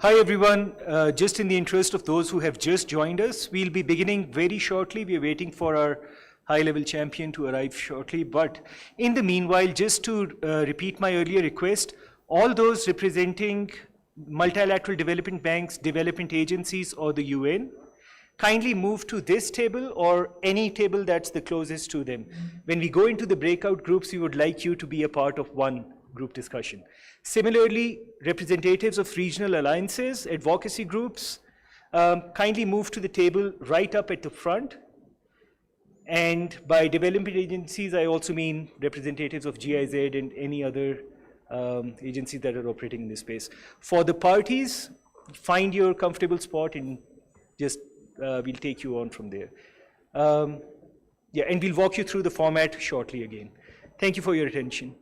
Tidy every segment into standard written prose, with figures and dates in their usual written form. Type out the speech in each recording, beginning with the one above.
Hi everyone, just in the interest of those who have just joined us, we'll be beginning very shortly. We're waiting for our high-level champion to arrive shortly. But in the meanwhile, just to repeat my earlier request, all those representing multilateral development banks, development agencies, or the UN, kindly move to this table or any table that's the closest to them. When we go into the breakout groups, we would like you to be a part of one group discussion. Similarly, representatives of regional alliances, advocacy groups, kindly move to the table right up at the front. And by development agencies, I also mean representatives of GIZ and any other agencies that are operating in this space. For the parties, find your comfortable spot and just we'll take you on from there. Yeah, and we'll walk you through the format shortly again. Thank you for your attention.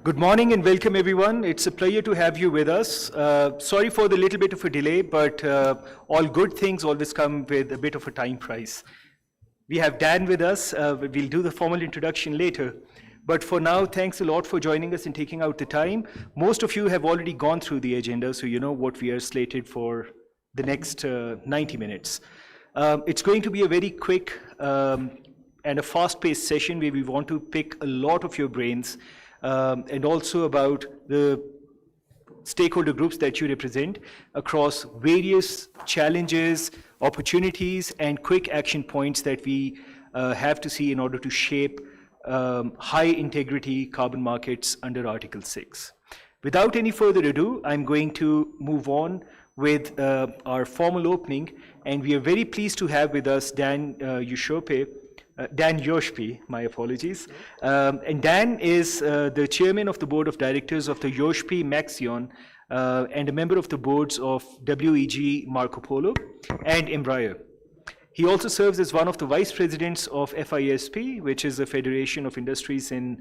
Good morning and welcome everyone. It's a pleasure to have you with us. Sorry for the little bit of a delay, but all good things always come with a bit of a time price. We have Dan with us. We'll do the formal introduction later. But for now, thanks a lot for joining us and taking out the time. Most of you have already gone through the agenda, so you know what we are slated for the next 90 minutes. It's going to be a very quick and a fast-paced session where we want to pick a lot of your brains and also about the stakeholder groups that you represent across various challenges, opportunities, and quick action points that we have to see in order to shape high integrity carbon markets under Article 6. Without any further ado, I'm going to move on with our formal opening, and we are very pleased to have with us Dan Yoshpi, my apologies. And Dan is the chairman of the board of directors of the Yoshpi Maxion and a member of the boards of WEG Marco Polo and Embraer. He also serves as one of the vice presidents of FISP, which is the Federation of Industries in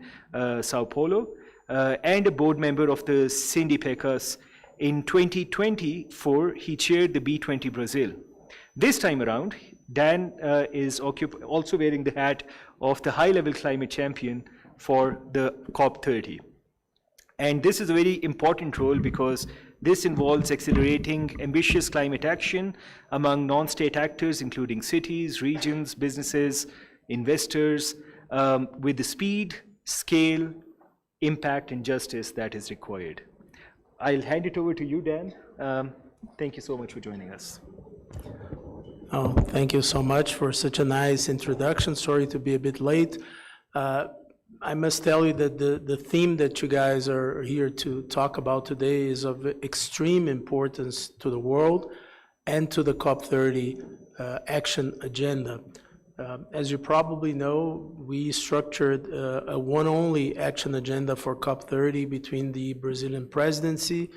Sao Paulo, and a board member of the Sindipecas. In 2024, he chaired the B20 Brazil. This time around, Dan is also wearing the hat of the high-level climate champion for the COP30. And this is a very important role because this involves accelerating ambitious climate action among non-state actors, including cities, regions, businesses, investors, with the speed, scale, impact, and justice that is required. I'll hand it over to you, Dan. Thank you so much for joining us. Oh, thank you so much for such a nice introduction. Sorry to be a bit late. I must tell you that the theme that you guys are here to talk about today is of extreme importance to the world and to the COP30 action agenda. As you probably know, we structured a one-only action agenda for COP30 between the Brazilian presidency,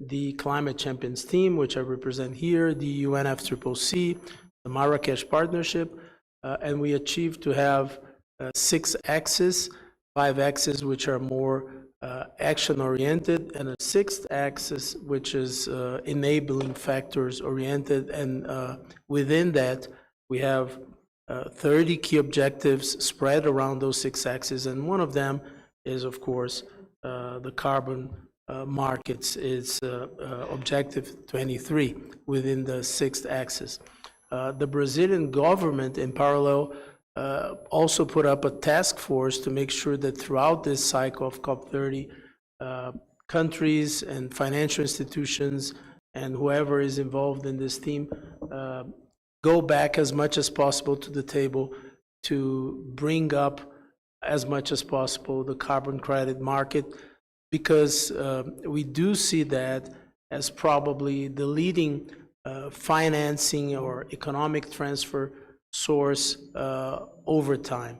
the Climate Champions team, which I represent here, the UNFCCC, the Marrakesh Partnership, and we achieved to have 6 axes, 5 axes which are more action-oriented, and a 6th axis which is enabling factors-oriented, and within that we have 30 key objectives spread around those 6 axes, and one of them is, of course, the carbon markets is objective 23 within the 6th axis. The Brazilian government, in parallel, also put up a task force to make sure that throughout this cycle of COP30, countries and financial institutions and whoever is involved in this team go back as much as possible to the table to bring up as much as possible the carbon credit market, because we do see that as probably the leading financing or economic transfer source over time.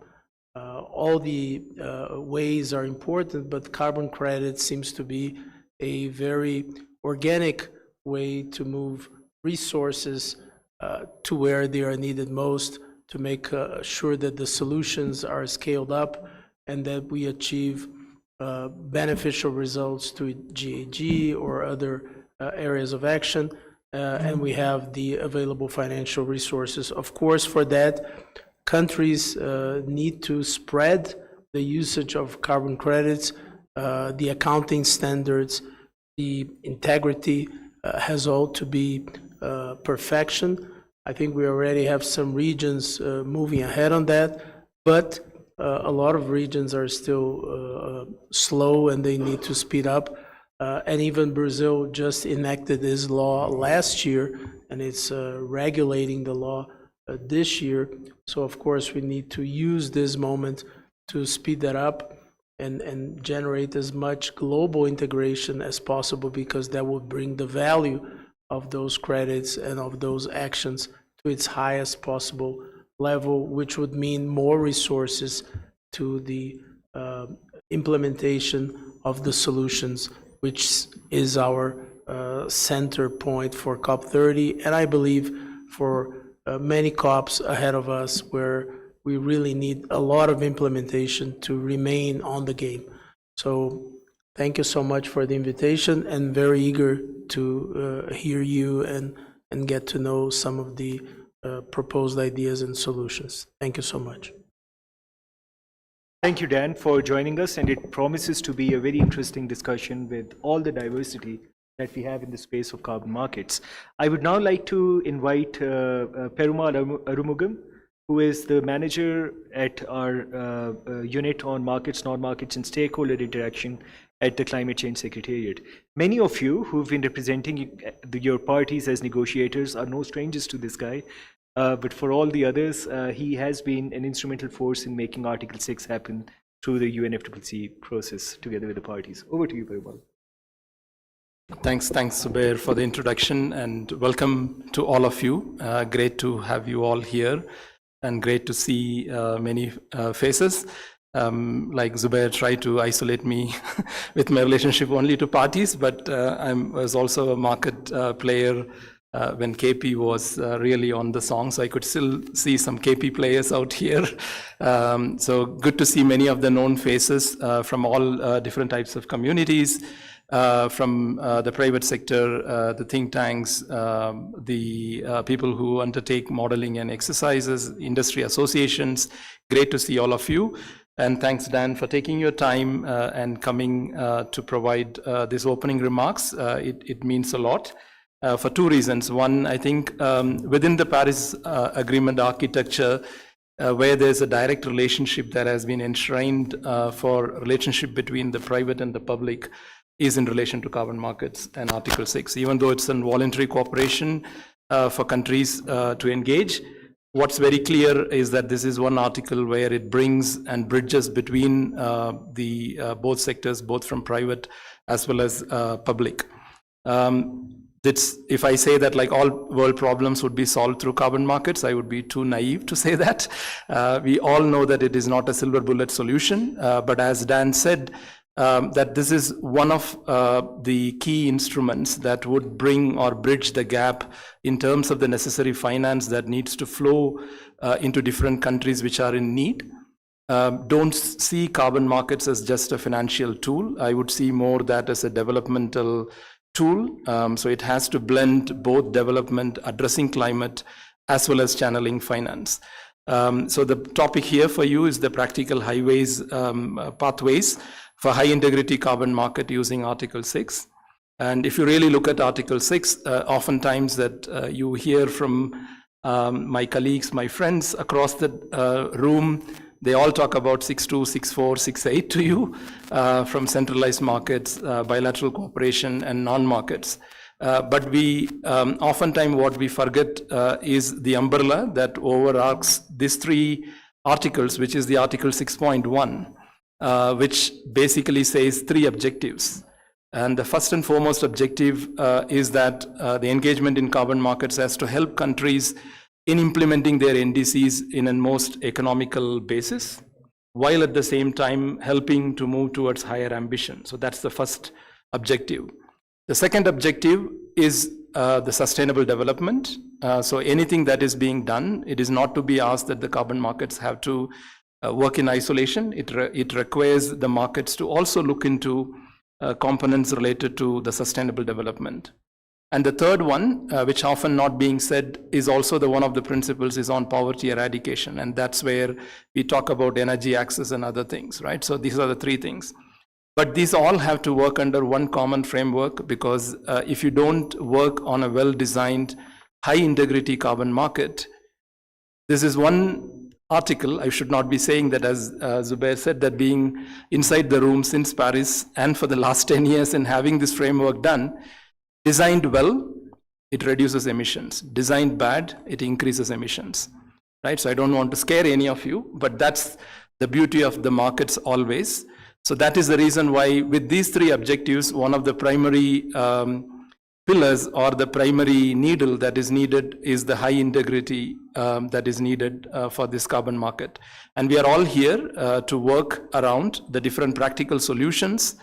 All the ways are important, but carbon credit seems to be a very organic way to move resources to where they are needed most, to make sure that the solutions are scaled up and that we achieve beneficial results to GHG or other areas of action, and we have the available financial resources. Of course, for that, countries need to spread the usage of carbon credits, the accounting standards, the integrity has all to be perfection. I think we already have some regions moving ahead on that, but a lot of regions are still slow and they need to speed up. And even Brazil just enacted this law last year, and it's regulating the law this year. So of course we need to use this moment to speed that up and generate as much global integration as possible, because that will bring the value of those credits and of those actions to its highest possible level, which would mean more resources to the implementation of the solutions, which is our center point for COP30, and I believe for many COPs ahead of us, where we really need a lot of implementation to remain on the game. So Thank you so much for the invitation, and very eager to hear you and get to know some of the proposed ideas and solutions. Thank you so much. Thank you, Dan, for joining us, and it promises to be a very interesting discussion with all the diversity that we have in the space of carbon markets. I would now like to invite Perumal Arumugam, who is the manager at our unit on markets, non-markets, and stakeholder interaction at the Climate Change Secretariat. Many of you who've been representing your parties as negotiators are no strangers to this guy. But for all the others, he has been an instrumental force in making Article 6 happen through the UNFCCC process together with the parties. Over to you, Perumal. Thanks, Zubair, for the introduction, and welcome to all of you. Great to have you all here, and great to see many faces. Like Zubair tried to isolate me with my relationship only to parties, but I was also a market player when KP was really on the song, so I could still see some KP players out here. So good to see many of the known faces from all different types of communities, from the private sector, the think tanks, the people who undertake modeling and exercises, industry associations. Great to see all of you. And thanks, Dan, for taking your time and coming to provide these opening remarks. It means a lot. For two reasons. One, I think within the Paris Agreement architecture, where there's a direct relationship that has been enshrined for relationship between the private and the public, is in relation to carbon markets and Article 6. Even though it's a voluntary cooperation for countries to engage, what's very clear is that this is one article where it brings and bridges between the both sectors, both from private as well as public. If I say that like all world problems would be solved through carbon markets, I would be too naive to say that. We all know that it is not a silver bullet solution, but as Dan said, that this is one of the key instruments that would bring or bridge the gap in terms of the necessary finance that needs to flow into different countries which are in need. Don't see carbon markets as just a financial tool. I would see more that as a developmental tool. So it has to blend both development, addressing climate, as well as channeling finance. So the topic here for you is the practical pathways for high integrity carbon market using Article 6. And if you really look at Article 6, oftentimes that you hear from my colleagues, my friends across the room, they all talk about 6.2, 6.4, 6.8 to you from centralized markets, bilateral cooperation, and non-markets. But we oftentimes what we forget is the umbrella that overarches these three articles, which is the Article 6.1, which basically says three objectives. And the first and foremost objective is that the engagement in carbon markets has to help countries in implementing their NDCs in a most economical basis, while at the same time helping to move towards higher ambition. So that's the first objective. The second objective is the sustainable development. So anything that is being done, it is not to be asked that the carbon markets have to work in isolation. It requires the markets to also look into components related to the sustainable development. And the third one, which often not being said, is also one of the principles is on poverty eradication. And that's where we talk about energy access and other things, right? So these are the three things. But these all have to work under one common framework, because if you don't work on a well-designed, high-integrity carbon market, this is one article. I should not be saying that, as Zubair said, that being inside the room since Paris and for the last 10 years and having this framework done, designed well, it reduces emissions. Designed bad, it increases emissions, right? So I don't want to scare any of you, but that's the beauty of the markets always. So that is the reason why with these three objectives, one of the primary pillars or the primary needle that is needed is the high integrity that is needed for this carbon market. And we are all here to work around the different practical solutions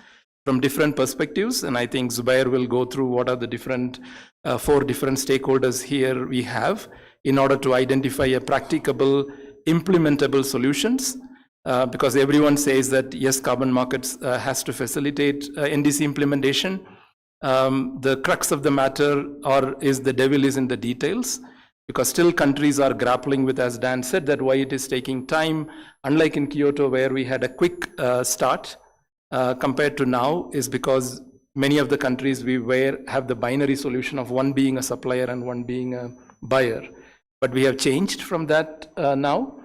from different perspectives, and I think Zubair will go through what are the different, 4 different stakeholders here we have in order to identify a practicable, implementable solutions because everyone says that yes, carbon markets has to facilitate NDC implementation. The crux of the matter is the devil is in the details, because still countries are grappling with, as Dan said, that why it is taking time. Unlike in Kyoto, where we had a quick start, compared to now, is because many of the countries have the binary solution of one being a supplier and one being a buyer. But we have changed from that now.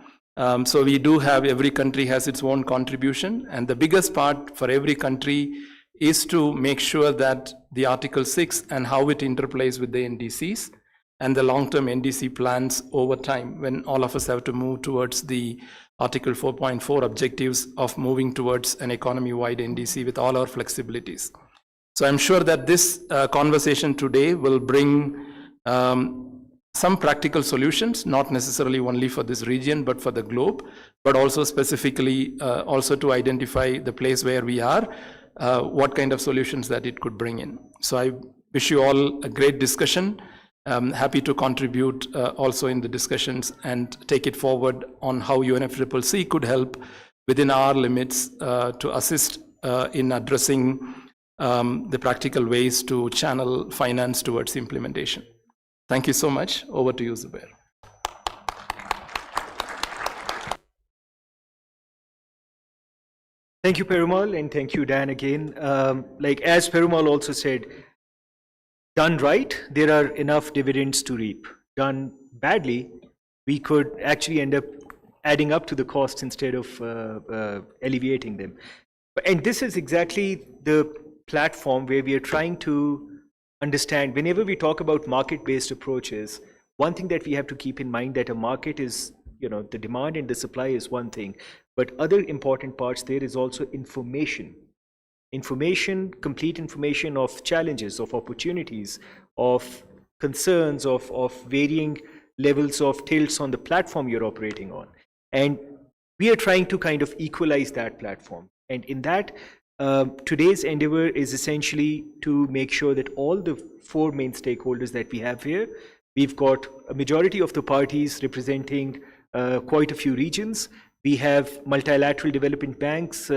So we do have, every country has its own contribution, and the biggest part for every country is to make sure that the Article 6 and how it interplays with the NDCs and the long-term NDC plans over time, when all of us have to move towards the Article 4.4 objectives of moving towards an economy-wide NDC with all our flexibilities. So I'm sure that this conversation today will bring some practical solutions, not necessarily only for this region, but for the globe, but also specifically also to identify the place where we are, what kind of solutions that it could bring in. So I wish you all a great discussion. I'm happy to contribute also in the discussions and take it forward on how UNFCCC could help within our limits to assist in addressing the practical ways to channel finance towards implementation. Thank you so much. Over to you, Zubair. Thank you, Perumal, and thank you, Dan, again. Like as Perumal also said, done right, there are enough dividends to reap. Done badly, we could actually end up adding up to the costs instead of alleviating them. And this is exactly the platform where we are trying to understand, whenever we talk about market-based approaches, one thing that we have to keep in mind that a market is, the demand and the supply is one thing, but other important parts there is also information. Information, complete information of challenges, of opportunities, of concerns, of varying levels of tilts on the platform you're operating on. And we are trying to kind of equalize that platform. And in that, today's endeavor is essentially to make sure that all the four main stakeholders that we have here, we've got a majority of the parties representing quite a few regions. We have multilateral development banks,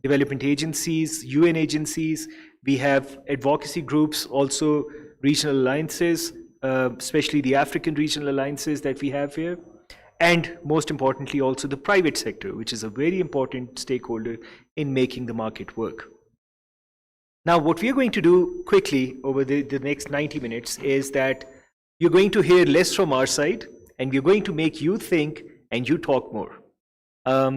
development agencies, UN agencies. We have advocacy groups, also regional alliances, especially the African regional alliances that we have here. And most importantly, also the private sector, which is a very important stakeholder in making the market work. Now, what we are going to do quickly over the next 90 minutes is that you're going to hear less from our side, and we're going to make you think and you talk more.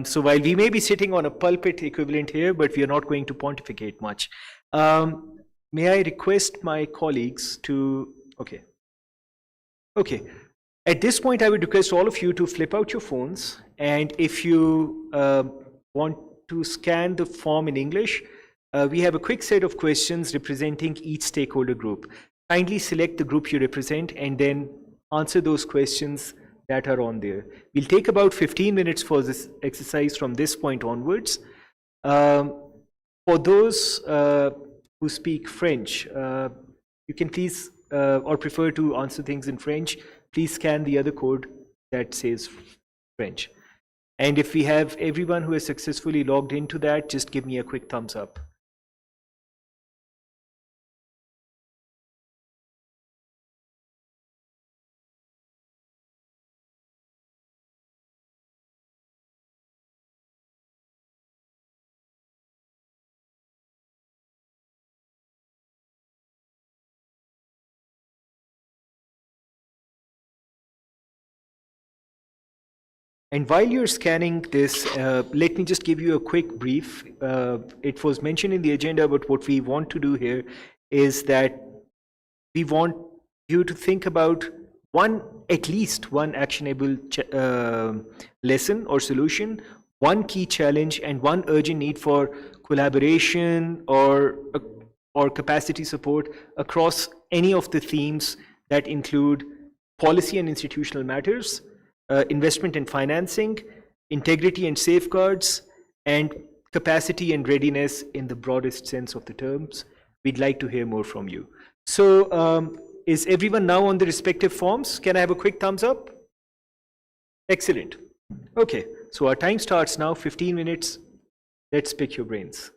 So while we may be sitting on a pulpit equivalent here, but we are not going to pontificate much. May I request my colleagues to, okay. At this point, I would request all of you to flip out your phones, and if you want to scan the form in English, we have a quick set of questions representing each stakeholder group. Kindly select the group you represent and then answer those questions that are on there. We'll take about 15 minutes for this exercise from this point onwards. For those who speak French, you can please, or prefer to answer things in French, please scan the other code that says French. And if we have everyone who has successfully logged into that, just give me a quick thumbs up. And while you're scanning this, let me just give you a quick brief. It was mentioned in the agenda, but what we want to do here is that we want you to think about at least one actionable lesson or solution, one key challenge, and one urgent need for collaboration or capacity support across any of the themes that include policy and institutional matters, investment and financing, integrity and safeguards, and capacity and readiness in the broadest sense of the terms. We'd like to hear more from you. So is everyone now on the respective forms? Can I have a quick thumbs up? Excellent. Okay, So our time starts now, 15 minutes. Let's pick your brains.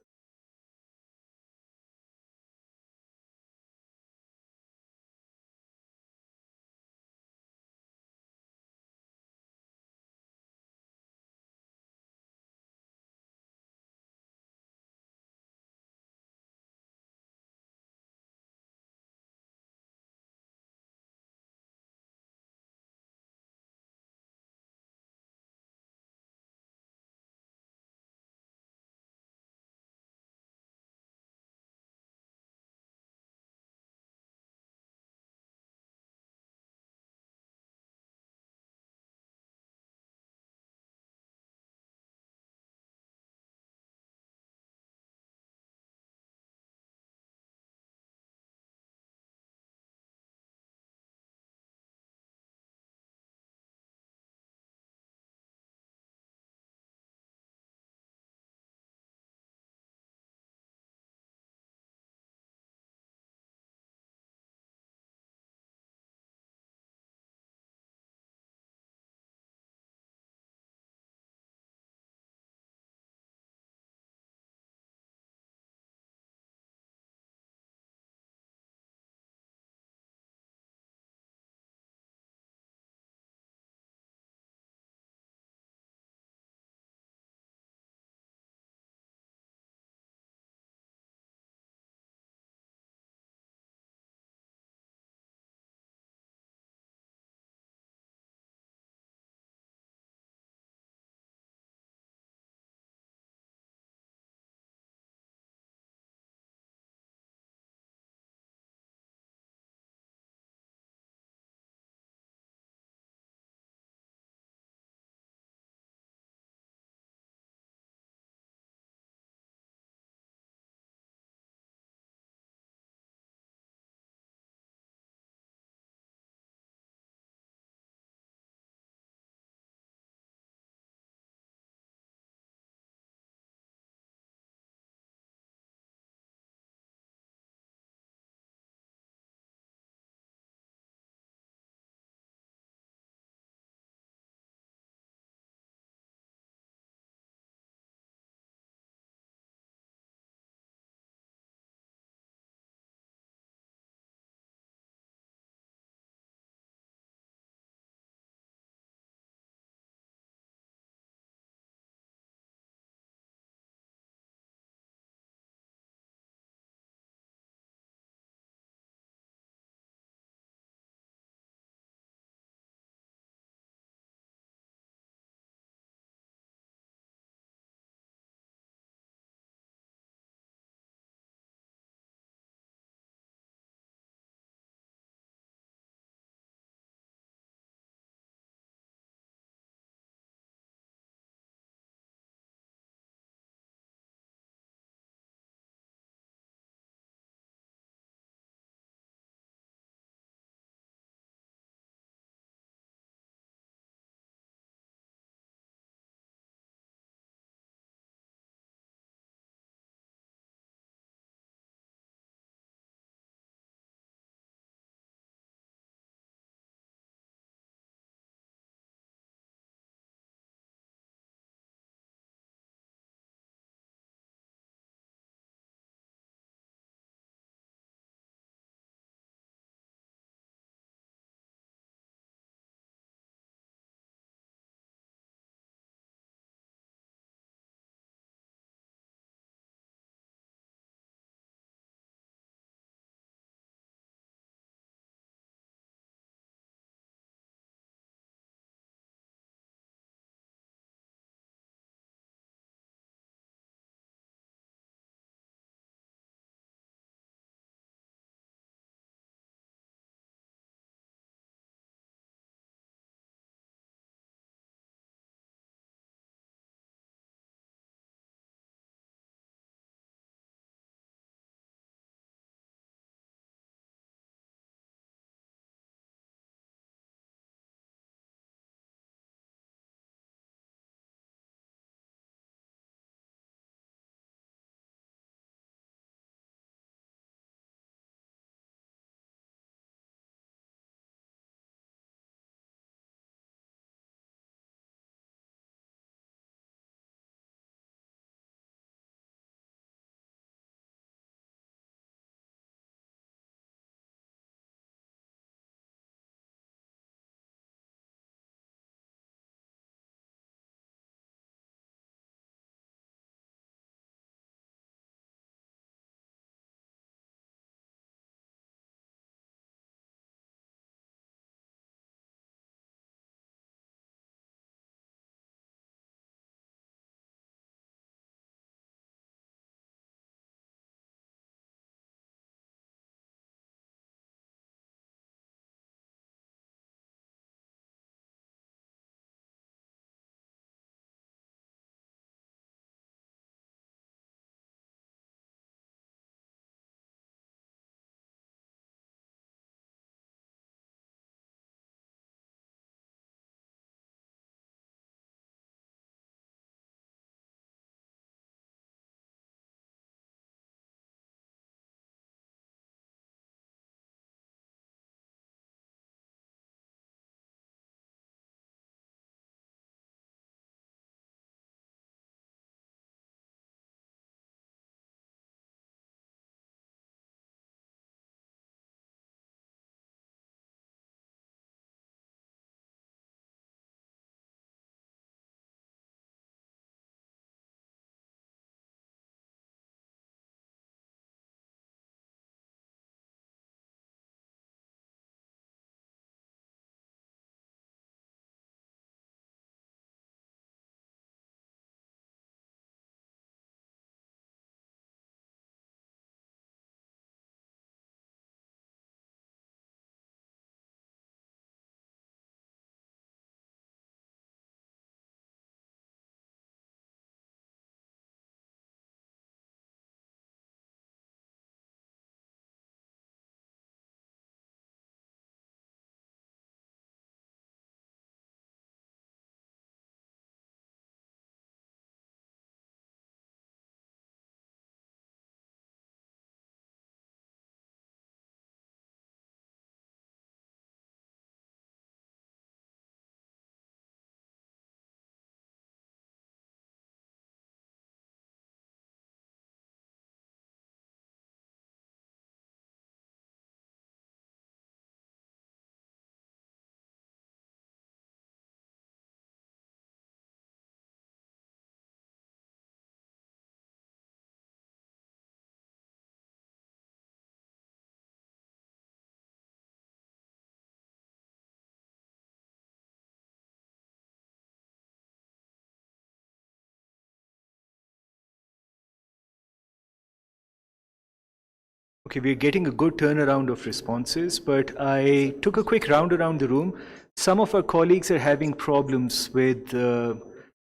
Okay, we're getting a good turnaround of responses, but I took a quick round around the room. Some of our colleagues are having problems with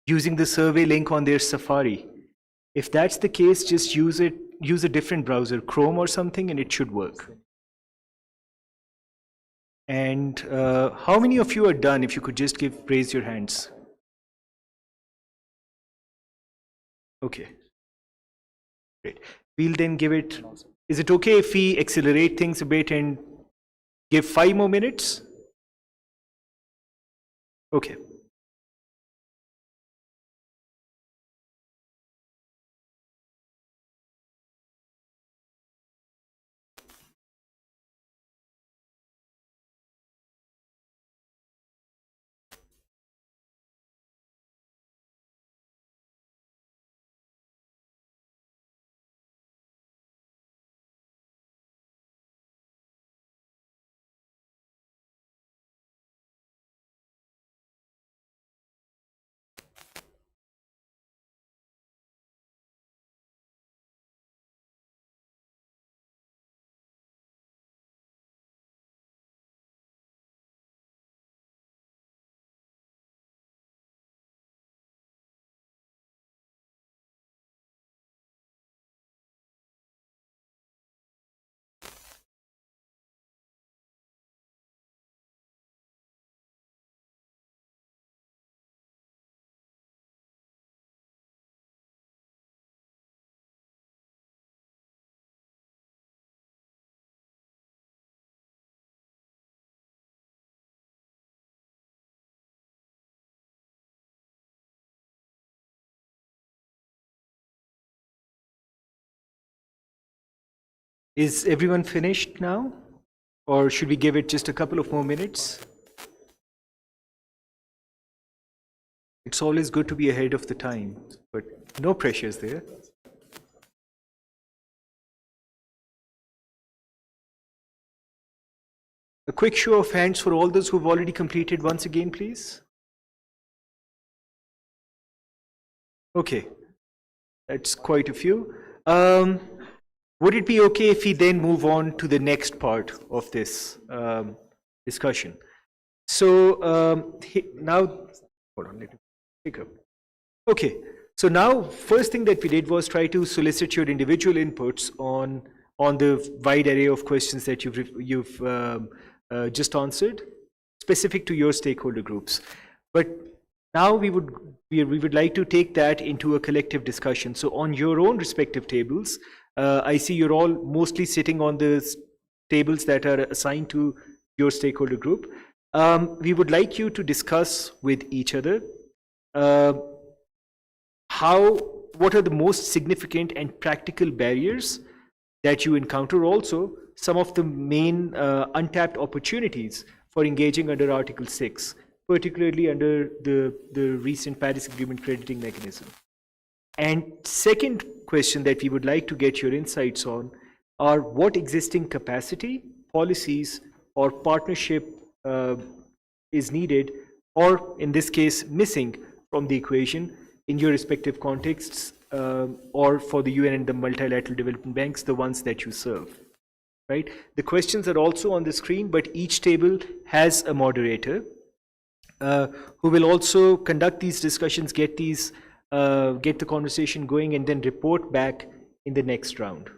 using the survey link on their Safari. If that's the case, just use a different browser, Chrome or something, and it should work. And how many of you are done? If you could just raise your hands. Okay, great. We'll then give it, is it okay if we accelerate things a bit and give 5 more minutes? Okay. Is everyone finished now? Or should we give it just a couple of more minutes? It's always good to be ahead of the time, but no pressures there. A quick show of hands for all those who've already completed once again, please. Okay, that's quite a few. Would it be okay if we then move on to the next part of this discussion? So now, hold on, let me pick up. Okay, so now first thing that we did was try to solicit your individual inputs on the wide array of questions that you've just answered, specific to your stakeholder groups. But now we would like to take that into a collective discussion. So on your own respective tables, I see you're all mostly sitting on the tables that are assigned to your stakeholder group. We would like you to discuss with each other what are the most significant and practical barriers that you encounter, also some of the main untapped opportunities for engaging under Article 6, particularly under the recent Paris Agreement crediting mechanism. And second question that we would like to get your insights on are what existing capacity, policies, or partnership is needed, or in this case, missing from the equation in your respective contexts, or for the UN and the multilateral development banks, the ones that you serve, right? The questions are also on the screen, but each table has a moderator who will also conduct these discussions, get the conversation going, and then report back in the next round.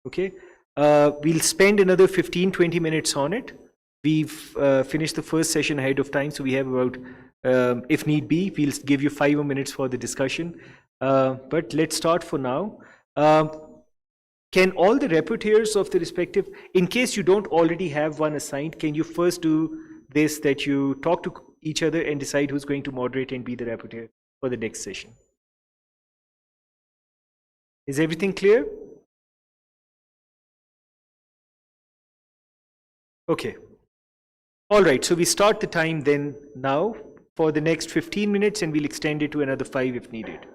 Okay, we'll spend another 15-20 minutes on it. We've finished the first session ahead of time, so we have about, if need be, we'll give you 5 more minutes for the discussion. But let's start for now. Can all the rapporteurs of the respective, in case you don't already have one assigned, can you first do this, that you talk to each other and decide who's going to moderate and be the rapporteur for the next session? Is everything clear? Okay. All right, so we start the time then now for the next 15 minutes, and we'll extend it to another 5 if needed.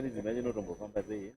imagine ரொம்ப fantasy.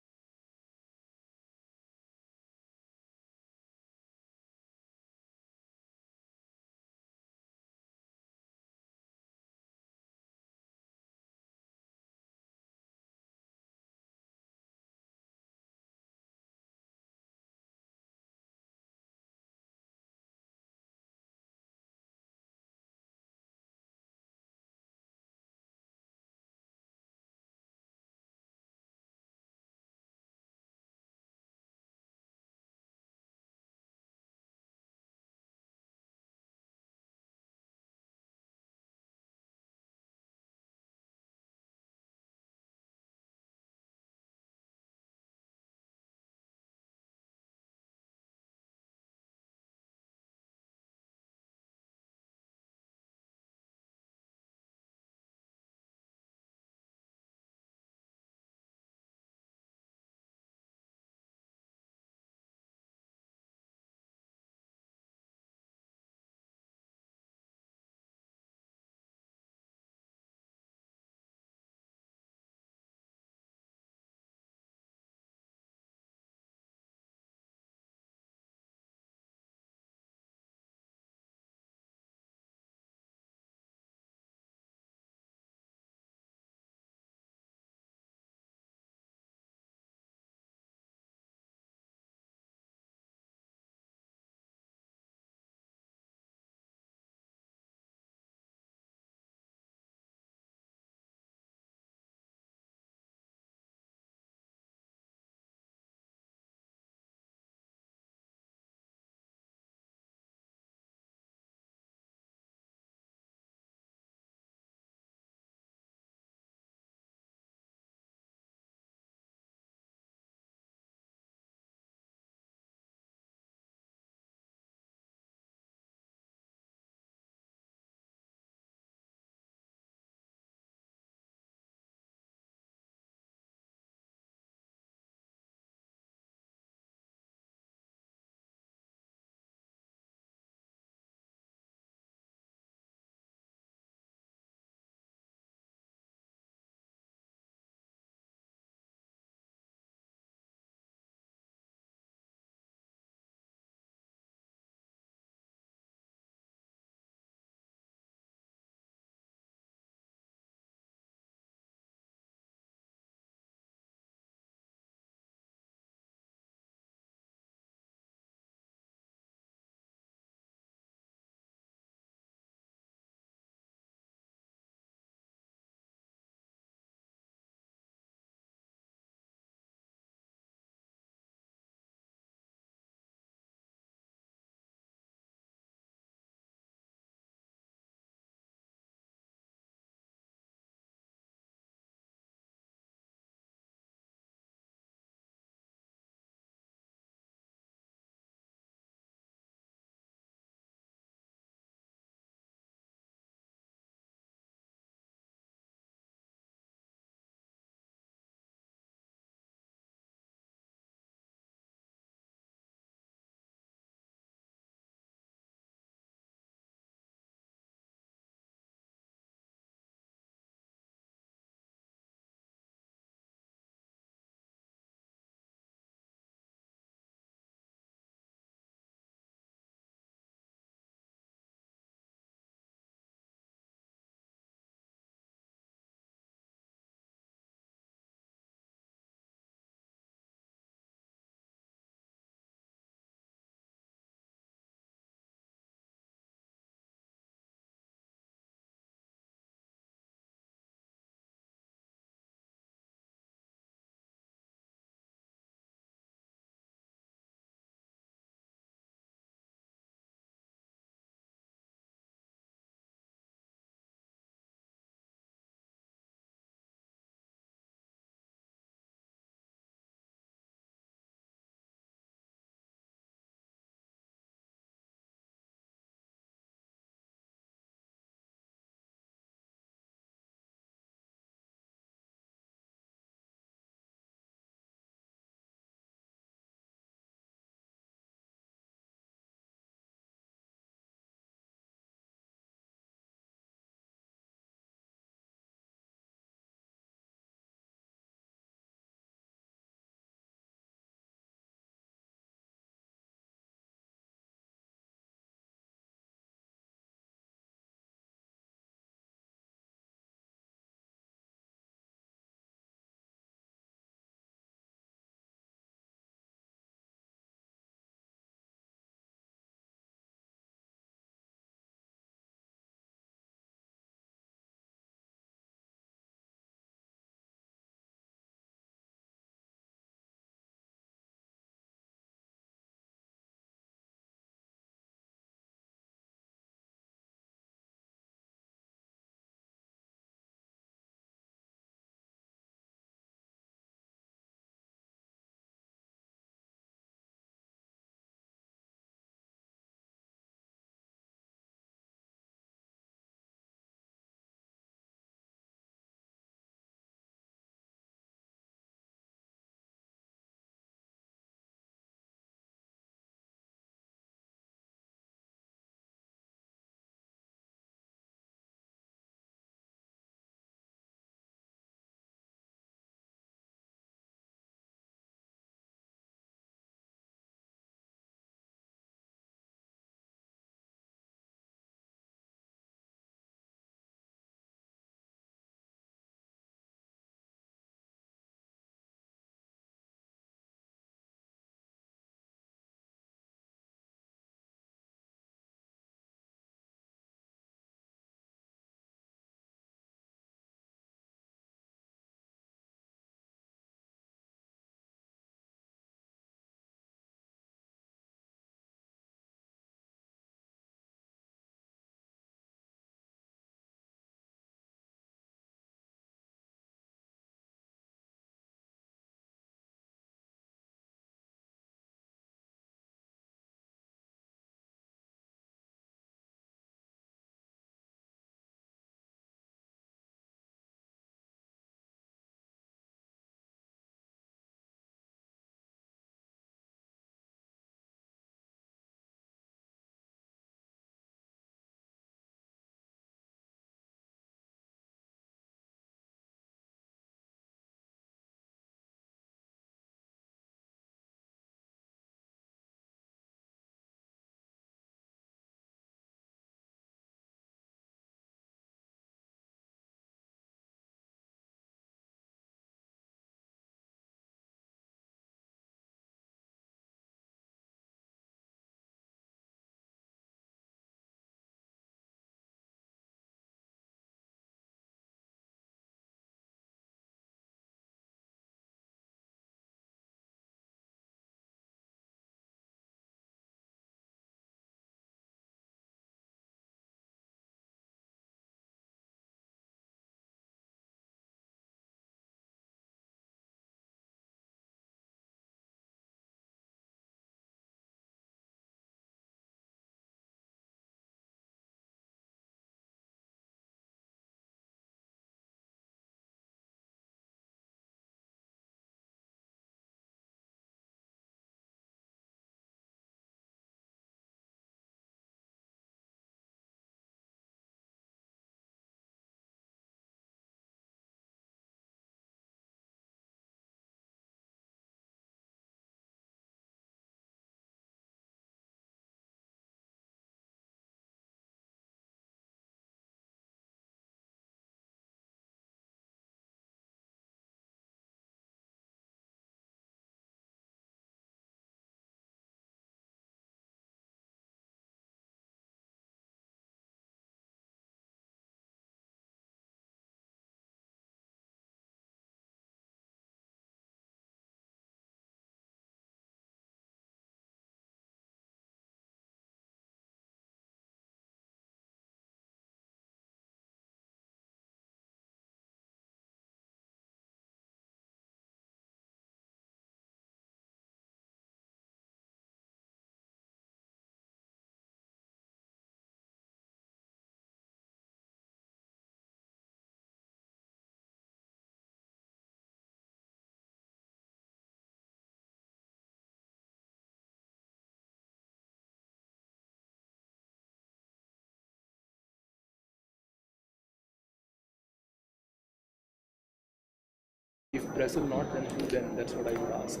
If Brazil not, then who then? That's what I would ask.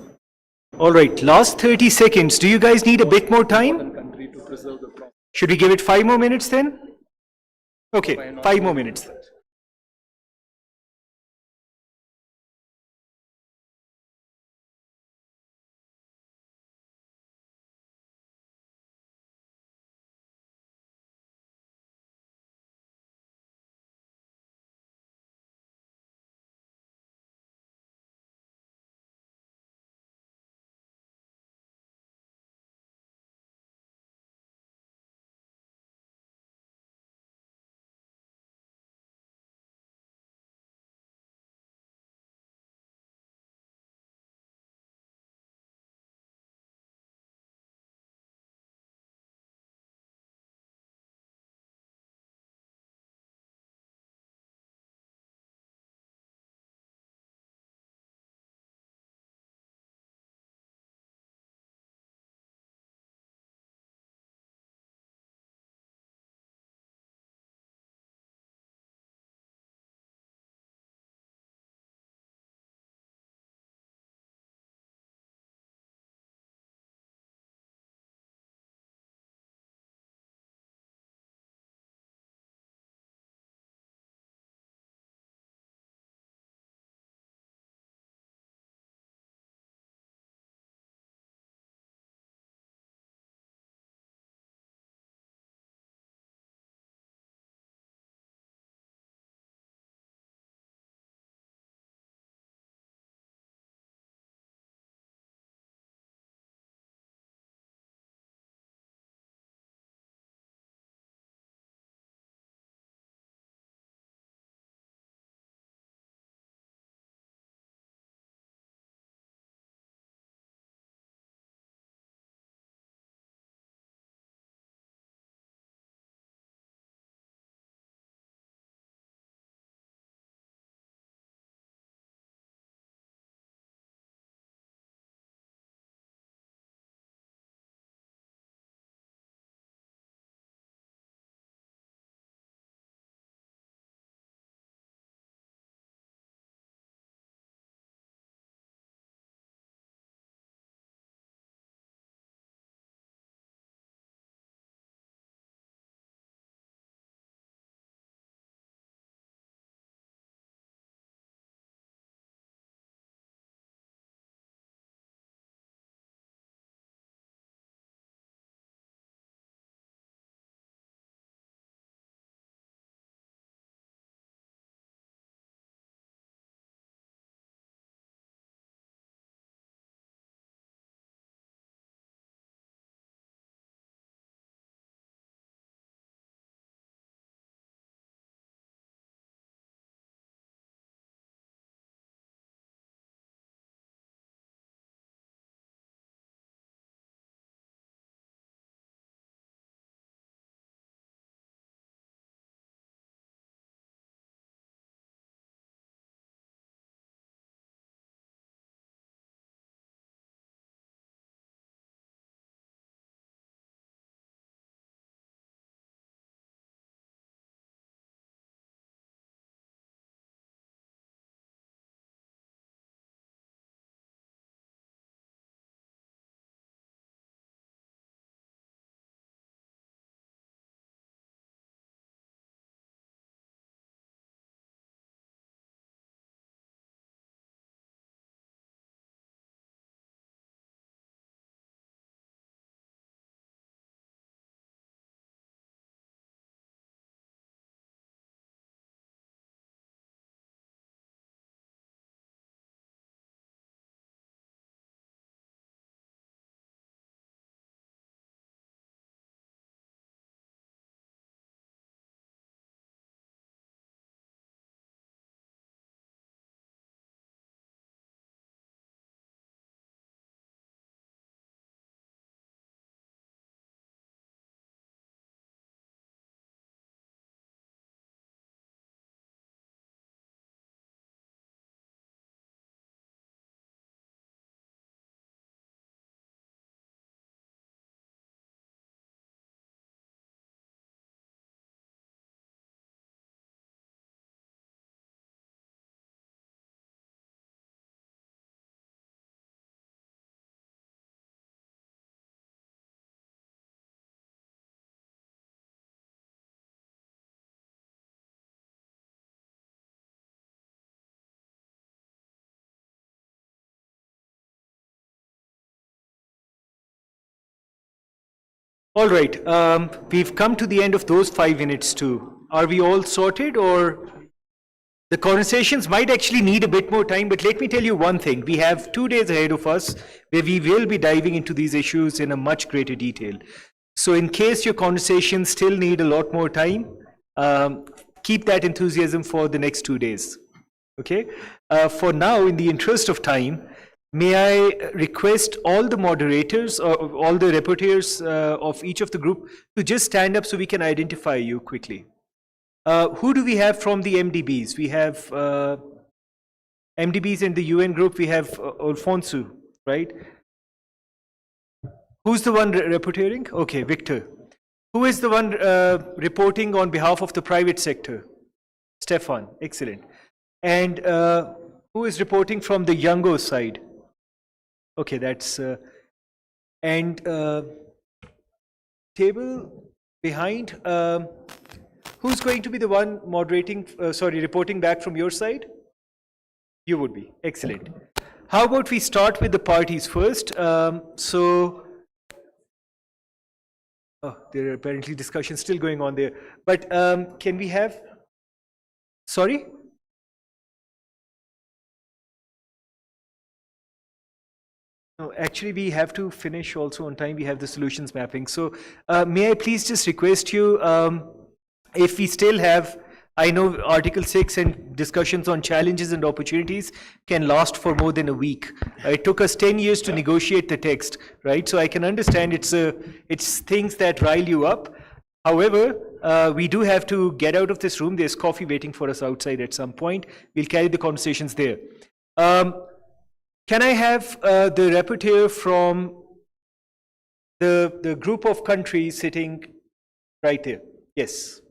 All right, last 30 seconds. Do you guys need a bit more time? Country to preserve the process. Should we give it 5 more minutes then? Okay, 5 more minutes. All right, we've come to the end of those 5 minutes too. Are we all sorted, or the conversations might actually need a bit more time? But let me tell you one thing. We have 2 days ahead of us where we will be diving into these issues in a much greater detail. So in case your conversations still need a lot more time, keep that enthusiasm for the next 2 days. Okay? For now, in the interest of time, may I request all the moderators or all the rapporteurs of each of the group to just stand up so we can identify you quickly. Who do we have from the MDBs? We have MDBs in the UN group. We have Alfonso, right? Who's the one rapporteuring? Okay, Victor. Who is the one reporting on behalf of the private sector? Stefan, excellent. And who is reporting from the Yango side? Okay, that's and table behind. Who's going to be the one moderating? Reporting back from your side? You would be. Excellent. How about we start with the parties first? There are apparently discussions still going on there. But can we have? Sorry. No, actually, we have to finish also on time. We have the solutions mapping. So may I please just request you, if we still have, I know Article 6 and discussions on challenges and opportunities can last for more than a week. It took us 10 years to negotiate the text, right? So I can understand it's things that rile you up. However, we do have to get out of this room. There's coffee waiting for us outside at some point. We'll carry the conversations there. Can I have the rapporteur from the group of countries sitting right there? Yes.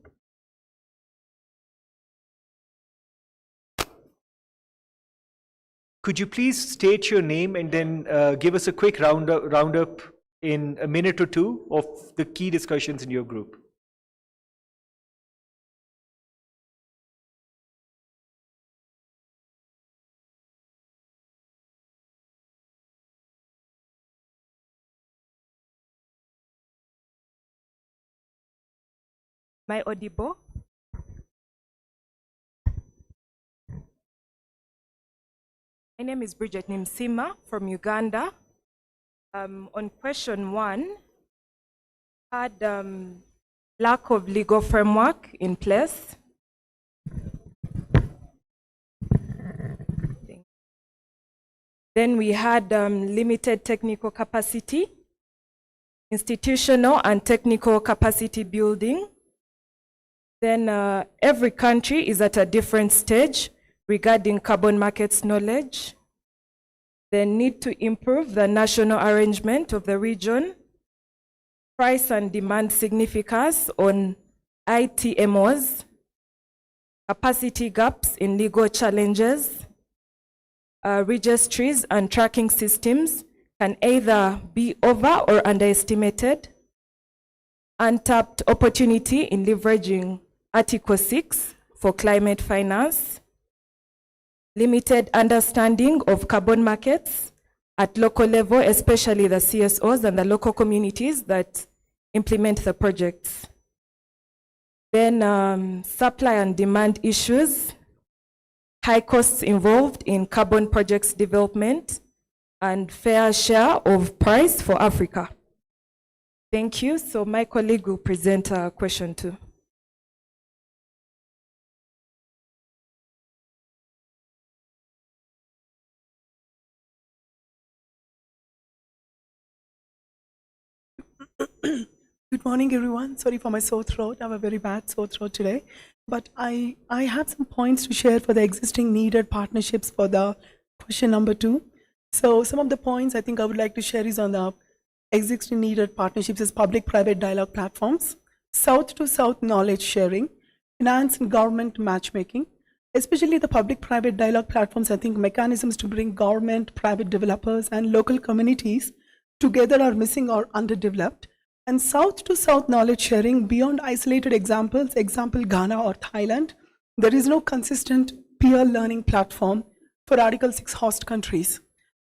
Could you please state your name and then give us a quick roundup in a minute or two of the key discussions in your group? Am I audible? My name is Bridget Nimsima from Uganda. On question 1, had lack of legal framework in place. Then we had limited technical capacity, institutional and technical capacity building. Then every country is at a different stage regarding carbon markets knowledge. The need to improve the national arrangement of the region, price and demand significance on ITMOs, capacity gaps in legal challenges, registries and tracking systems can either be over or underestimated, untapped opportunity in leveraging Article 6 for climate finance, limited understanding of carbon markets at local level, especially the CSOs and the local communities that implement the projects. Then supply and demand issues, high costs involved in carbon projects development, and fair share of price for Africa. Thank you. So my colleague will present question 2. Good morning, everyone. Sorry for my sore throat. I have a very bad sore throat today. But I have some points to share for the existing needed partnerships for the question number 2. So some of the points I think I would like to share is on the existing needed partnerships is public-private dialogue platforms, south-to-south knowledge sharing, finance and government matchmaking, especially the public-private dialogue platforms. I think mechanisms to bring government, private developers, and local communities together are missing or underdeveloped. And south-to-south knowledge sharing beyond isolated examples, example Ghana or Thailand, there is no consistent peer learning platform for Article 6 host countries.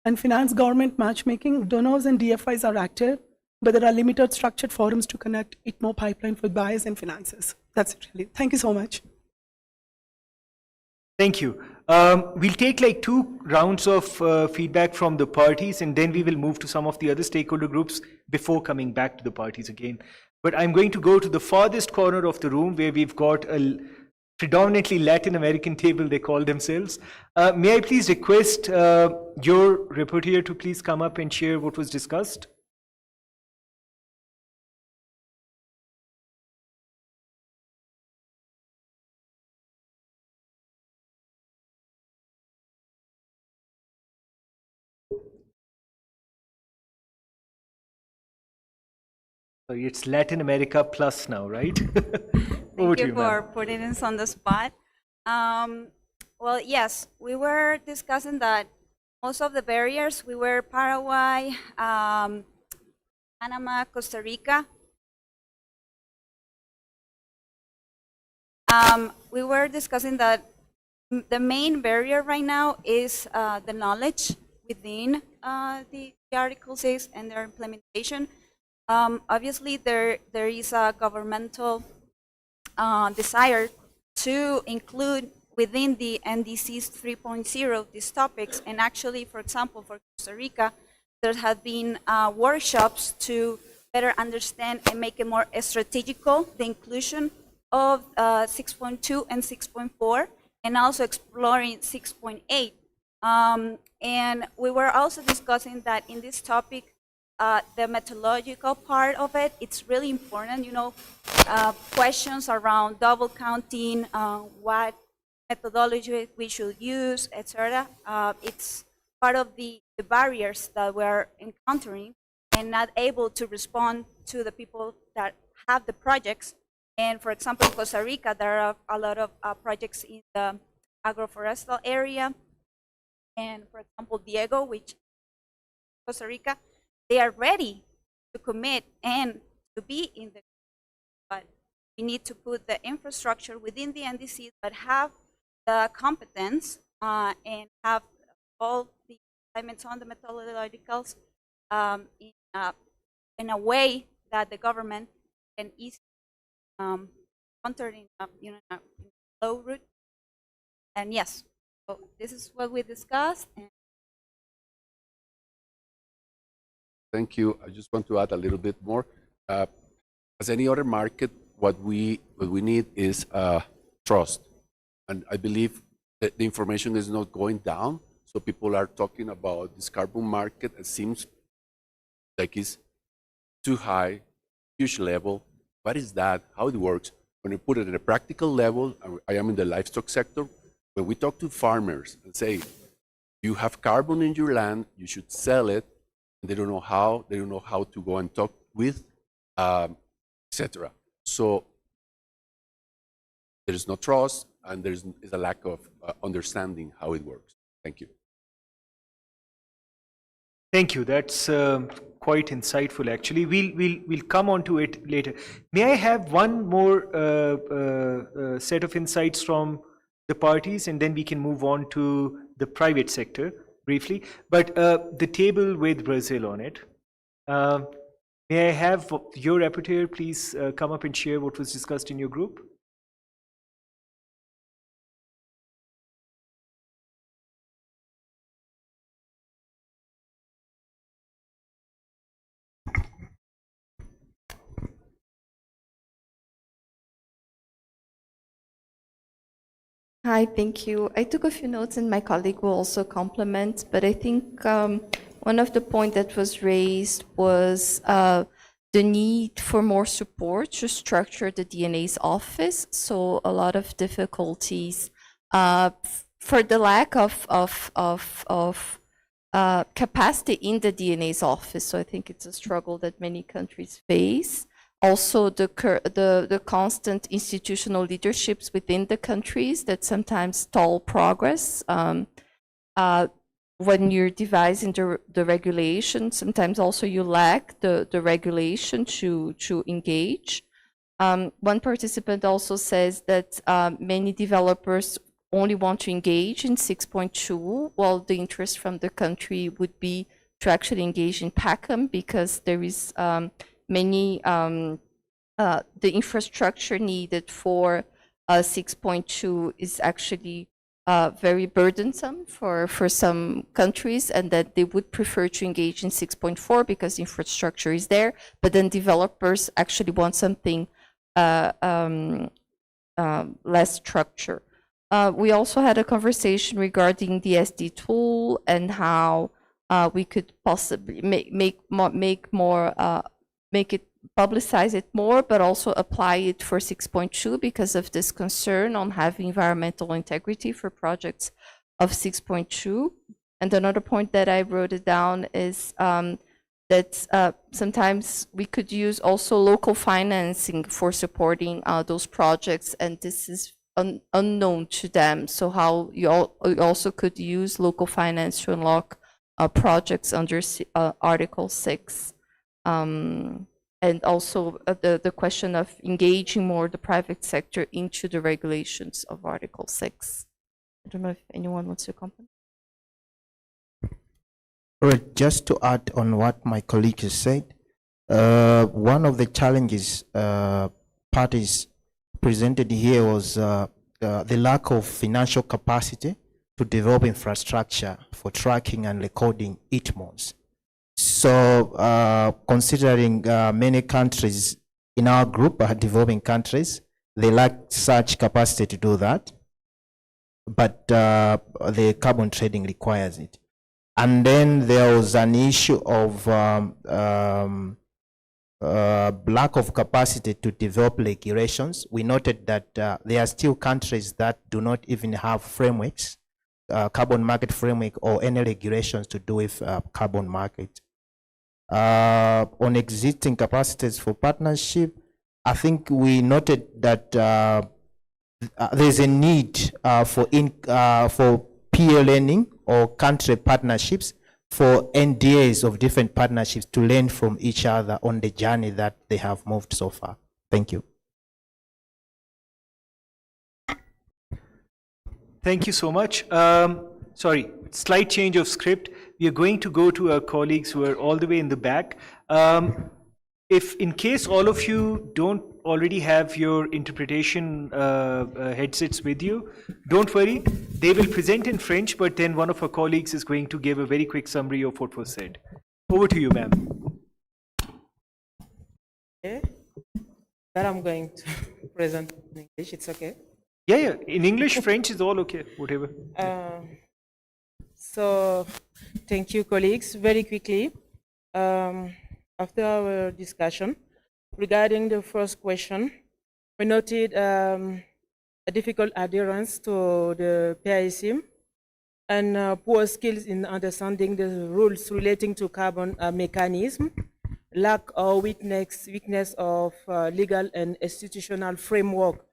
And finance government matchmaking, donors and DFIs are active, but there are limited structured forums to connect ITMO pipeline with buyers and finances. That's it really. Thank you so much. Thank you. We'll take like 2 rounds of feedback from the parties, and then we will move to some of the other stakeholder groups before coming back to the parties again. But I'm going to go to the farthest corner of the room where we've got a predominantly Latin American table, they call themselves. May I please request your rapporteur to please come up and share what was discussed? Sorry, it's Latin America plus now, right? Over Thank to you you, for ma'am. putting us on the spot. Well, yes, we were discussing that most of the barriers, we were Paraguay, Panama, Costa Rica. We were discussing that the main barrier right now is the knowledge within the Article 6 and their implementation. Obviously, there is a governmental desire to include within the NDCs 3.0 these topics. And actually, for example, for Costa Rica, there have been workshops to better understand and make it more strategical, the inclusion of 6.2 and 6.4, and also exploring 6.8. And we were also discussing that in this topic, the methodological part of it, it's really important, questions around double counting, what methodology we should use, etc. It's part of the barriers that we're encountering and not able to respond to the people that have the projects. And for example, in Costa Rica, there are a lot of projects in the agroforestal area. And for example, Diego, which Costa Rica, they are ready to commit and to be in the, but we need to put the infrastructure within the NDC that have the competence and have all the assignments on the methodologicals in a way that the government can easily counter in a low route. And yes, so this is what we discussed. And Thank you. I just want to add a little bit more. As any other market, what we need is trust. And I believe that the information is not going down. So people are talking about this carbon market. It seems like it's too high, huge level. What is that? How it works? When you put it at a practical level, I am in the livestock sector. When we talk to farmers and say, you have carbon in your land, you should sell it. They don't know how. They don't know how to go and talk with, etc. So there is no trust, and there is a lack of understanding how it works. Thank you. Thank you. That's quite insightful, actually. We'll come on to it later. May I have one more set of insights from the parties, and then we can move on to the private sector briefly. But the table with Brazil on it. May I have your rapporteur please come up and share what was discussed in your group? Hi, thank you. I took a few notes and my colleague will also complement, but I think one of the points that was raised was the need for more support to structure the DNA's office. So a lot of difficulties for the lack of capacity in the DNA's office. So I think it's a struggle that many countries face. Also, the constant institutional leaderships within the countries that sometimes stall progress. When you're devising the regulation, sometimes also you lack the regulation to engage. One participant also says that many developers only want to engage in 6.2, while the interest from the country would be to actually engage in PACM because there is many the infrastructure needed for 6.2 is actually very burdensome for some countries, and that they would prefer to engage in 6.4 because infrastructure is there, but then developers actually want something less structure. We also had a conversation regarding the SD tool and how we could possibly make it publicize it more, but also apply it for 6.2 because of this concern on having environmental integrity for projects of 6.2. And another point that I wrote it down is that sometimes we could use also local financing for supporting those projects, and this is unknown to them. So how you also could use local finance to unlock projects under Article 6. And also the question of engaging more the private sector into the regulations of Article 6. I don't know if anyone wants to comment. Right, just to add on what my colleague has said, one of the challenges parties presented here was the lack of financial capacity to develop infrastructure for tracking and recording ITMOs. So considering many countries in our group are developing countries, they lack such capacity to do that, but the carbon trading requires it. And then there was an issue of lack of capacity to develop regulations. We noted that there are still countries that do not even have frameworks, carbon market framework or any regulations to do with carbon market. On existing capacities for partnership, I think we noted that there's a need for peer learning or country partnerships for NDAs of different partnerships to learn from each other on the journey that they have moved so far. Thank you. Thank you so much. Sorry, slight change of script. We are going to go to our colleagues who are all the way in the back. If in case all of you don't already have your interpretation headsets with you, don't worry. They will present in French, but then one of our colleagues is going to give a very quick summary of what was said. Over to you, ma'am. Okay. That I'm going to present in English. It's okay. Yeah. In English, French is all okay, whatever. So, thank you, colleagues. Very quickly, after our discussion regarding the first question, we noted a difficult adherence to the PIC and poor skills in understanding the rules relating to carbon mechanism, lack or weakness of legal and institutional framework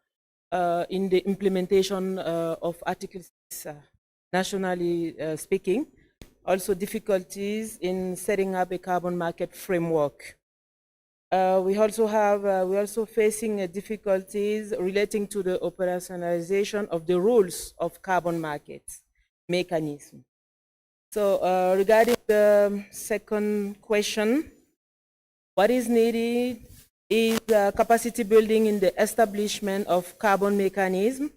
in the implementation of Article 6, nationally speaking. Also difficulties in setting up a carbon market framework. We also facing difficulties relating to the operationalization of the rules of carbon market mechanism. So regarding the second question, what is needed is capacity building in the establishment of carbon mechanism,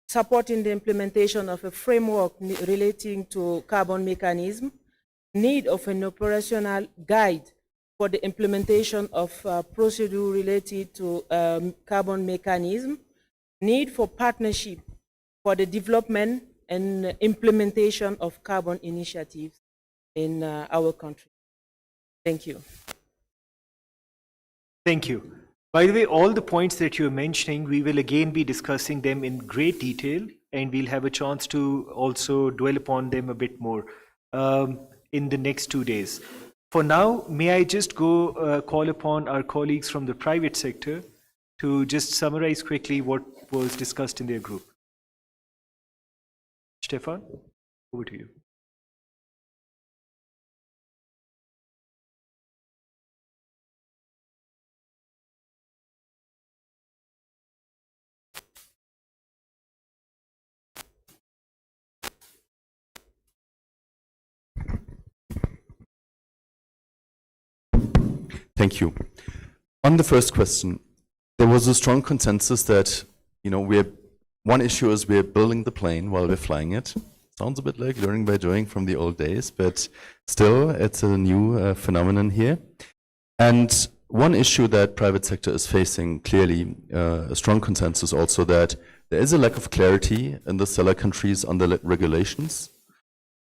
supporting the implementation of a framework relating to carbon mechanism, need of an operational guide for the implementation of procedure related to carbon mechanism, need for partnership for the development and implementation of carbon initiatives in our country. Thank you. Thank you. By the way, all the points that you're mentioning, we will again be discussing them in great detail, and we'll have a chance to also dwell upon them a bit more in the next 2 days. For now, may I just go call upon our colleagues from the private sector to just summarize quickly what was discussed in their group. Stefan, over to you. Thank you. On the first question, there was a strong consensus that, one issue is we're building the plane while we're flying it. Sounds a bit like learning by doing from the old days, but still, it's a new phenomenon here. And one issue that private sector is facing, clearly, a strong consensus also, that there is a lack of clarity in the seller countries on the regulations.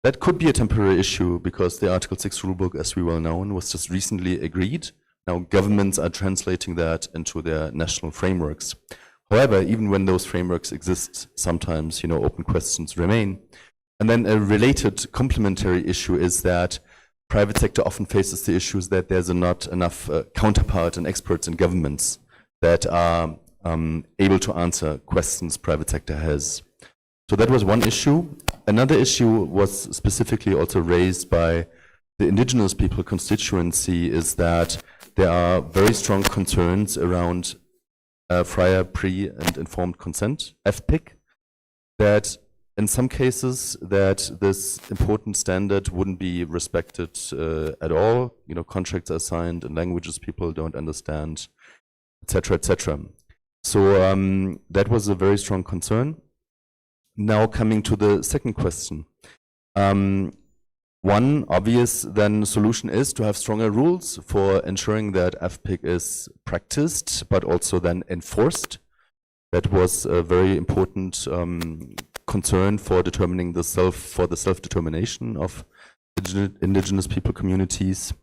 That could be a temporary issue because the Article 6 rulebook, as we well know, was just recently agreed. Now governments are translating that into their national frameworks. However, even when those frameworks exist, sometimes open questions remain. And then a related complementary issue is that private sector often faces the issues that there's not enough counterpart and experts in governments that are able to answer questions private sector has. So that was one issue. Another issue was specifically also raised by the indigenous people constituency, is that there are very strong concerns around prior, pre, and informed consent, FPIC, that in some cases that this important standard wouldn't be respected at all. Contracts are signed in languages people don't understand, etc., etc. So that was a very strong concern. Now coming to the second question. One obvious then solution is to have stronger rules for ensuring that FPIC is practiced, but also then enforced. That was a very important concern for determining the self-determination of indigenous people communities.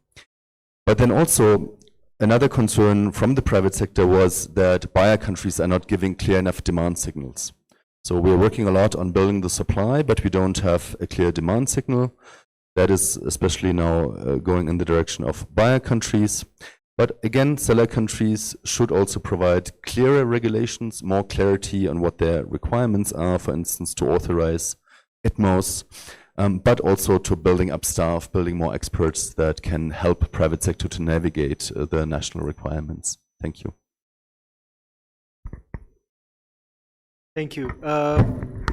But then also another concern from the private sector was that buyer countries are not giving clear enough demand signals. So we're working a lot on building the supply, but we don't have a clear demand signal. That is especially now going in the direction of buyer countries. But again, seller countries should also provide clearer regulations, more clarity on what their requirements are, for instance, to authorize ITMOs, but also to building up staff, building more experts that can help private sector to navigate the national requirements. Thank you. Thank you.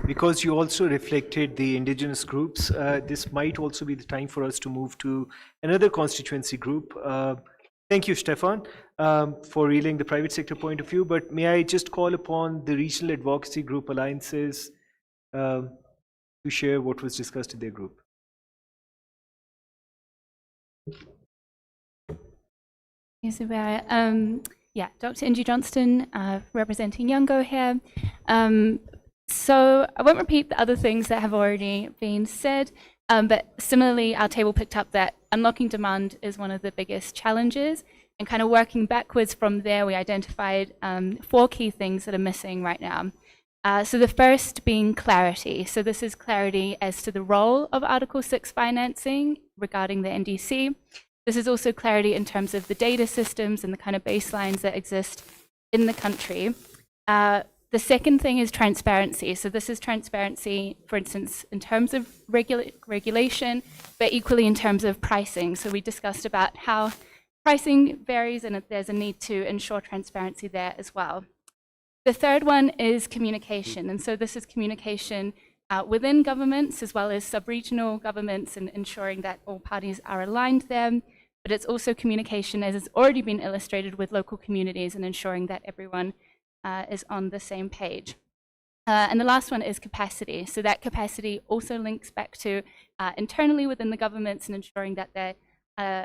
Because you also reflected the indigenous groups, this might also be the time for us to move to another constituency group. Thank you, Stefan, for relaying the private sector point of view, but may I just call upon the regional advocacy group alliances to share what was discussed in their group. Yes, yeah, Dr. Ingy Johnston, representing Youngo here. So I won't repeat the other things that have already been said, but similarly, our table picked up that unlocking demand is one of the biggest challenges, and kind of working backwards from there, we identified 4 key things that are missing right now. So the first being clarity. So this is clarity as to the role of Article 6 financing regarding the NDC. This is also clarity in terms of the data systems and the kind of baselines that exist in the country. The second thing is transparency. So this is transparency, for instance, in terms of regulation, but equally in terms of pricing. So we discussed about how pricing varies and there's a need to ensure transparency there as well. The third one is communication. And so this is communication within governments as well as sub-regional governments, and ensuring that all parties are aligned there. But it's also communication, as has already been illustrated, with local communities and ensuring that everyone is on the same page. And the last one is capacity. So that capacity also links back to internally within the governments and ensuring that they're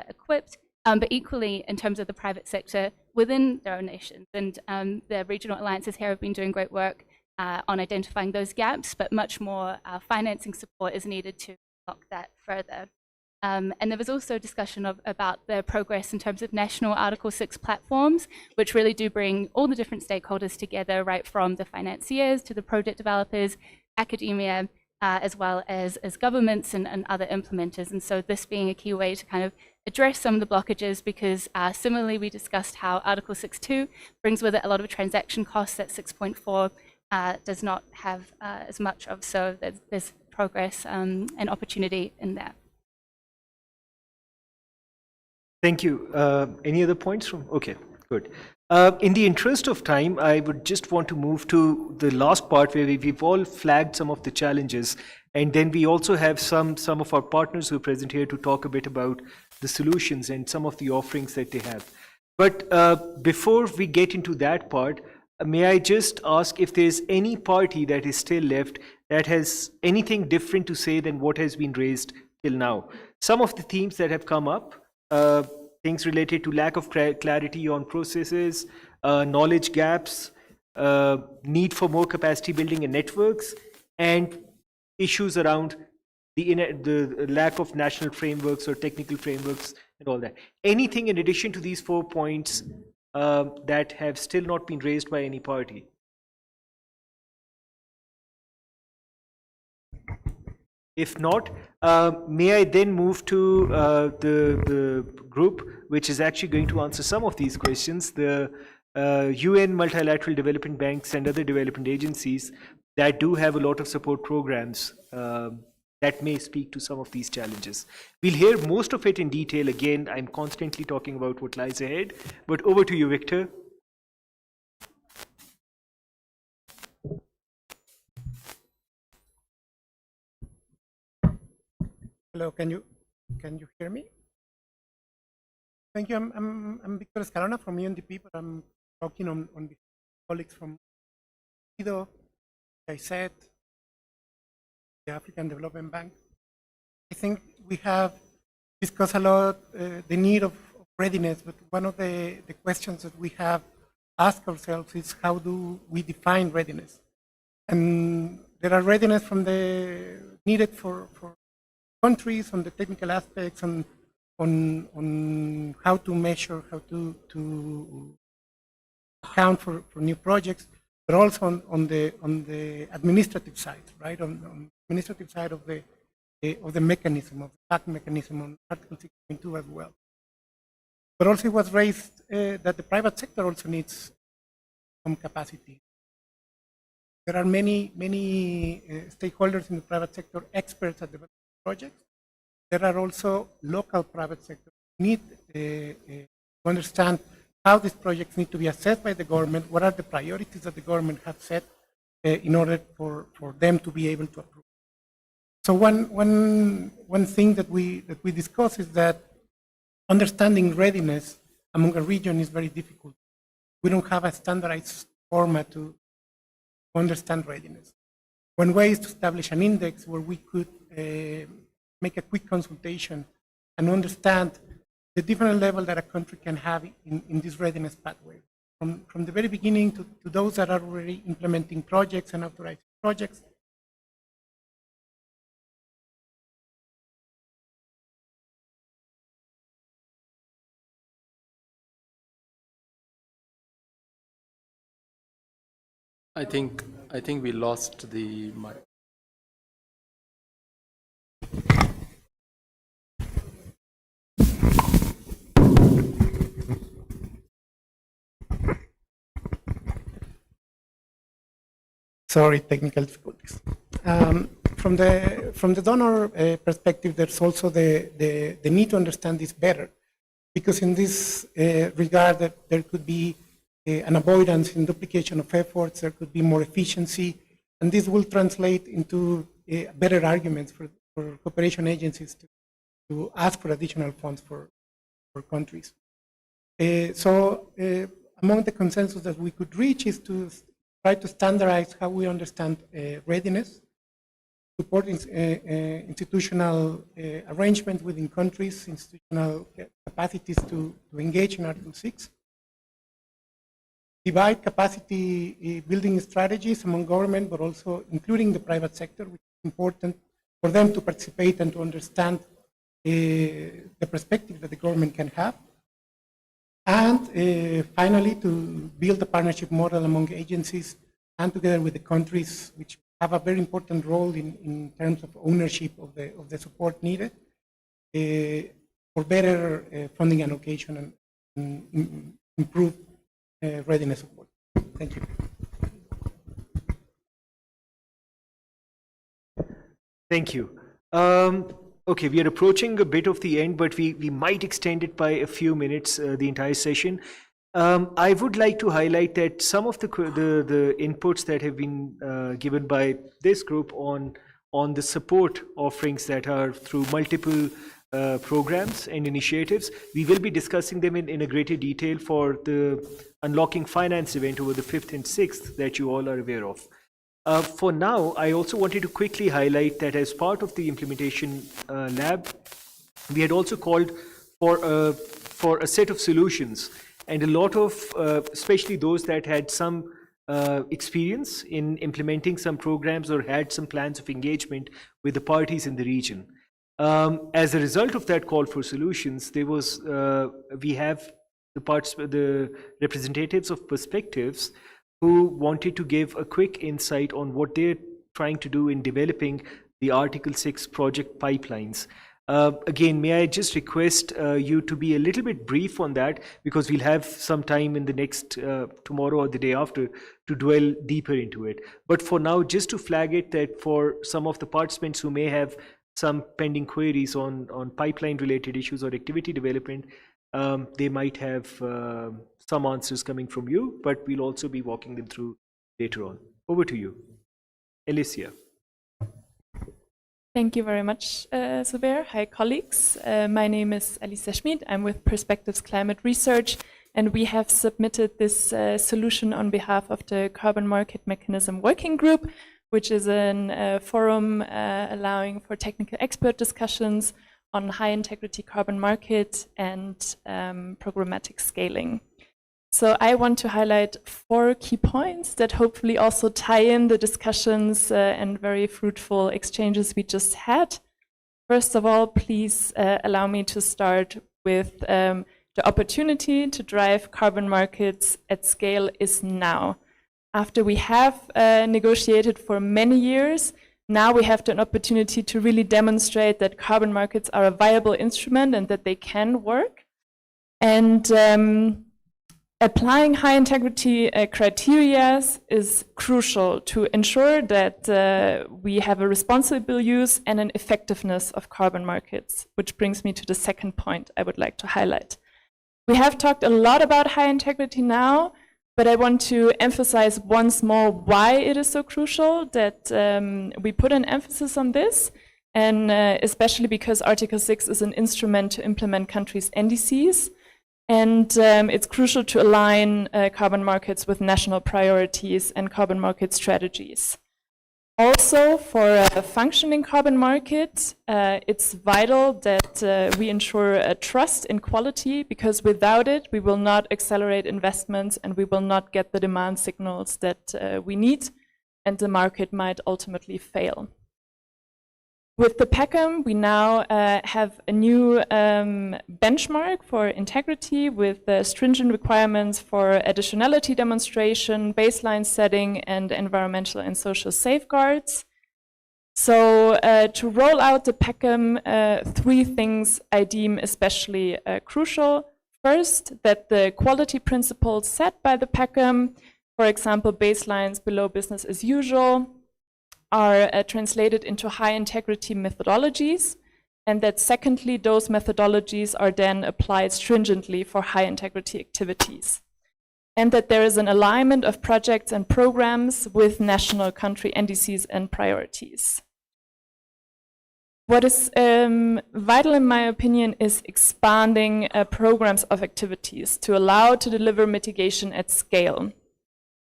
equipped, but equally in terms of the private sector within their own nations. And the regional alliances here have been doing great work on identifying those gaps, but much more financing support is needed to unlock that further. And there was also discussion about the progress in terms of national Article 6 platforms, which really do bring all the different stakeholders together, right from the financiers to the project developers, academia, as well as governments and other implementers. And so this being a key way to kind of address some of the blockages, because similarly we discussed how Article 6.2 brings with it a lot of transaction costs that 6.4 does not have as much of, so there's progress and opportunity in that. Thank you. Any other points from? Okay, good. In the interest of time, I would just want to move to the last part where we've all flagged some of the challenges. And then we also have some of our partners who are present here to talk a bit about the solutions and some of the offerings that they have. But before we get into that part, may I just ask if there's any party that is still left that has anything different to say than what has been raised till now? Some of the themes that have come up, things related to lack of clarity on processes, knowledge gaps, need for more capacity building and networks, and issues around the lack of national frameworks or technical frameworks and all that. Anything in addition to these 4 points that have still not been raised by any party? If not, may I then move to the group which is actually going to answer some of these questions, the UN multilateral development banks and other development agencies that do have a lot of support programs that may speak to some of these challenges. We'll hear most of it in detail. Again, I'm constantly talking about what lies ahead, but over to you, Victor. Hello, can you hear me? Thank you. I'm Victor Escalona from UNDP, but I'm talking on behalf of colleagues from IDO, I said, the African Development Bank. I think we have discussed a lot the need of readiness, but one of the questions that we have asked ourselves is how do we define readiness? And there are readiness from the needed for countries on the technical aspects and on how to measure, how to account for new projects, but also on the administrative side, right? On the administrative side of the mechanism, of the back mechanism on Article 6.2 as well. But also it was raised that the private sector also needs some capacity. There are many stakeholders in the private sector, experts at development projects. There are also local private sector need to understand how these projects need to be assessed by the government, what are the priorities that the government has set in order for them to be able to approve. So one thing that we discuss is that understanding readiness among a region is very difficult. We don't have a standardized format to understand readiness. One way is to establish an index where we could make a quick consultation and understand the different level that a country can have in this readiness pathway. From the very beginning to those that are already implementing projects and authorizing projects. I think we lost the mic. Sorry, technical difficulties. From the donor perspective, there's also the need to understand this better, because in this regard, that there could be an avoidance in duplication of efforts, there could be more efficiency, and this will translate into better arguments for cooperation agencies to ask for additional funds for countries. Among the consensus that we could reach is to try to standardize how we understand readiness, support institutional arrangement within countries, institutional capacities to engage in Article 6, divide capacity building strategies among government, but also including the private sector, which is important for them to participate and to understand the perspective that the government can have. And finally, to build a partnership model among agencies and together with the countries, which have a very important role in terms of ownership of the support needed for better funding allocation and improve readiness support. Thank you. Thank you. Okay, we are approaching a bit of the end, but we might extend it by a few minutes, the entire session. I would like to highlight that some of the inputs that have been given by this group on on the support offerings that are through multiple programs and initiatives. We will be discussing them in a greater detail for the Unlocking Finance event over the 5th and 6th that you all are aware of. For now, I also wanted to quickly highlight that as part of the implementation lab, we had also called for a set of solutions, and a lot of, especially those that had some experience in implementing some programs or had some plans of engagement with the parties in the region. As a result of that call for solutions, there was we have the representatives of perspectives who wanted to give a quick insight on what they're trying to do in developing the Article 6 project pipelines. Again, may I just request you to be a little bit brief on that, because we'll have some time in the next tomorrow or the day after to dwell deeper into it. But for now, just to flag it that for some of the participants who may have some pending queries on pipeline related issues or activity development, they might have some answers coming from you, but we'll also be walking them through later on. Over to you, Alicia. Thank you very much, Zubair. Hi, colleagues. My name is Alicia Schmid. I'm with Perspectives Climate Research, and we have submitted this solution on behalf of the Carbon Market Mechanism Working Group, which is a forum allowing for technical expert discussions on high-integrity carbon market and programmatic scaling. So I want to highlight 4 key points that hopefully also tie in the discussions and very fruitful exchanges we just had. First of all, please allow me to start with the opportunity to drive carbon markets at scale is now. After we have negotiated for many years, now we have an opportunity to really demonstrate that carbon markets are a viable instrument and that they can work. And applying high integrity criteria is crucial to ensure that we have a responsible use and an effectiveness of carbon markets, which brings me to the second point I would like to highlight. We have talked a lot about high integrity now, but I want to emphasize once more why it is so crucial that we put an emphasis on this, and especially because Article 6 is an instrument to implement countries' NDCs. And it's crucial to align carbon markets with national priorities and carbon market strategies. Also, for a functioning carbon market, it's vital that we ensure a trust in quality, because without it, we will not accelerate investments and we will not get the demand signals that we need, and the market might ultimately fail. With the PACM, we now have a new benchmark for integrity with stringent requirements for additionality demonstration, baseline setting, and environmental and social safeguards. So to roll out the PACM, 3 things I deem especially crucial. First, that the quality principles set by the PACM, for example, baselines below business as usual, are translated into high integrity methodologies, and that secondly, those methodologies are then applied stringently for high integrity activities, and that there is an alignment of projects and programs with national country NDCs and priorities. What is vital in my opinion is expanding programs of activities to allow to deliver mitigation at scale.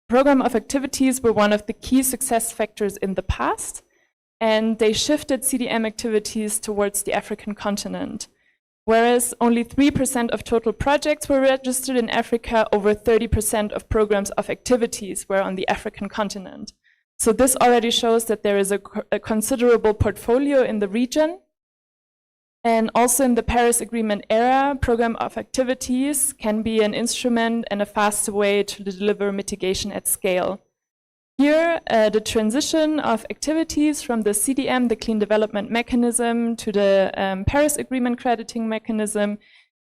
Program of activities were one of the key success factors in the past, and they shifted CDM activities towards the African continent. Whereas only 3% of total projects were registered in Africa, over 30% of programs of activities were on the African continent. So this already shows that there is a considerable portfolio in the region. And also in the Paris Agreement era, program of activities can be an instrument and a faster way to deliver mitigation at scale. Here, the transition of activities from the CDM, the Clean Development Mechanism, to the Paris Agreement crediting mechanism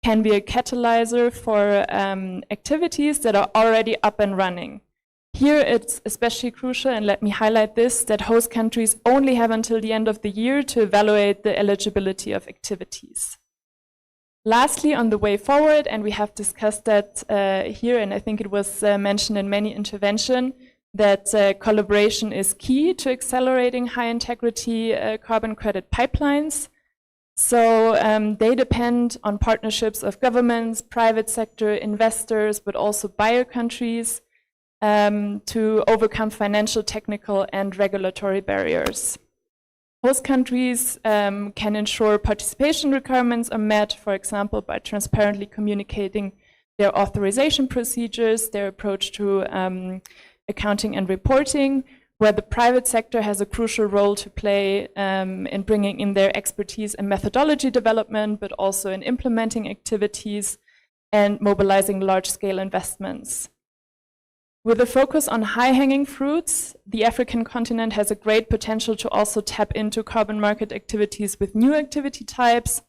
can be a catalyzer for activities that are already up and running. Here it's especially crucial, and let me highlight this, that host countries only have until the end of the year to evaluate the eligibility of activities. Lastly, on the way forward, and we have discussed that here, and I think it was mentioned in many interventions, that collaboration is key to accelerating high integrity carbon credit pipelines. So they depend on partnerships of governments, private sector, investors, but also buyer countries to overcome financial, technical, and regulatory barriers. Host countries can ensure participation requirements are met, for example, by transparently communicating their authorization procedures, their approach to accounting and reporting, where the private sector has a crucial role to play in bringing in their expertise in methodology development, but also in implementing activities and mobilizing large-scale investments. With a focus on high-hanging fruits, the African continent has a great potential to also tap into carbon market activities with new activity types,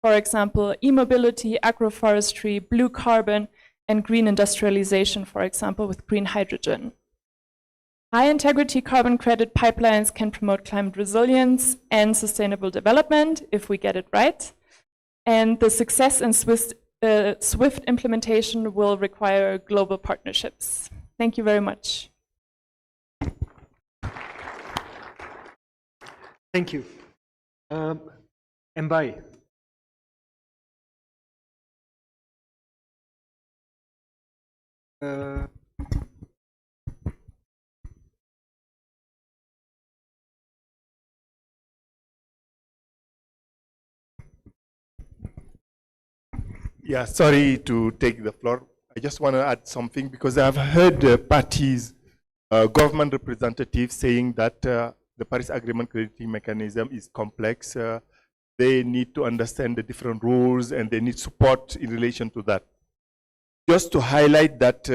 for example, e-mobility, agroforestry, blue carbon, and green industrialization, for example, with green hydrogen. High-integrity carbon credit pipelines can promote climate resilience and sustainable development, if we get it right. And the success and swift implementation will require global partnerships. Thank you very much. Thank you. Mbai. Yeah, sorry to take the floor. I just want to add something because I've heard parties, government representatives saying that the Paris Agreement crediting mechanism is complex. They need to understand the different rules and they need support in relation to that. Just to highlight that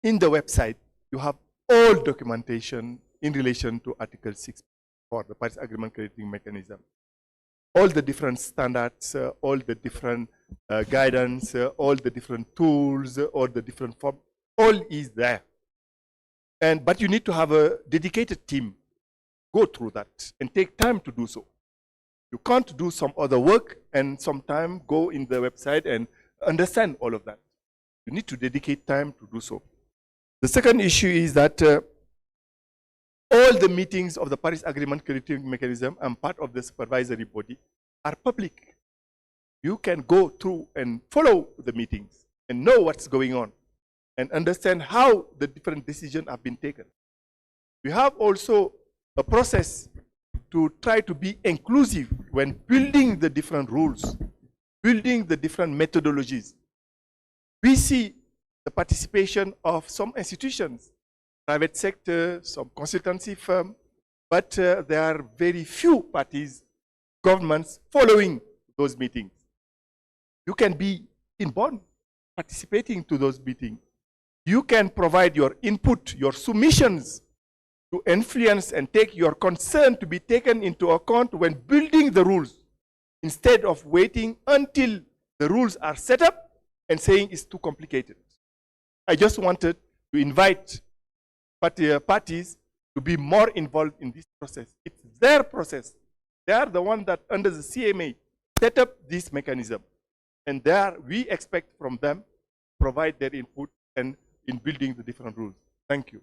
in the website, you have all documentation in relation to Article 6 for the Paris Agreement crediting mechanism. All the different standards, all the different guidance, all the different tools, all the different form, all is there. But you need to have a dedicated team go through that and take time to do so. You can't do some other work and sometime go in the website and understand all of that. You need to dedicate time to do so. The second issue is that all the meetings of the Paris Agreement crediting mechanism and part of the supervisory body are public. You can go through and follow the meetings and know what's going on and understand how the different decisions have been taken. We have also a process to try to be inclusive when building the different rules, building the different methodologies. We see the participation of some institutions, private sector, some consultancy firm, but there are very few parties, governments following those meetings. You can be in Bonn, participating to those meetings. You can provide your input, your submissions to influence and take your concern to be taken into account when building the rules, instead of waiting until the rules are set up and saying it's too complicated. I just wanted to invite parties to be more involved in this process. It's their process. They are the one that under the CMA set up this mechanism. And there we expect from them provide their input and in building the different rules. Thank you.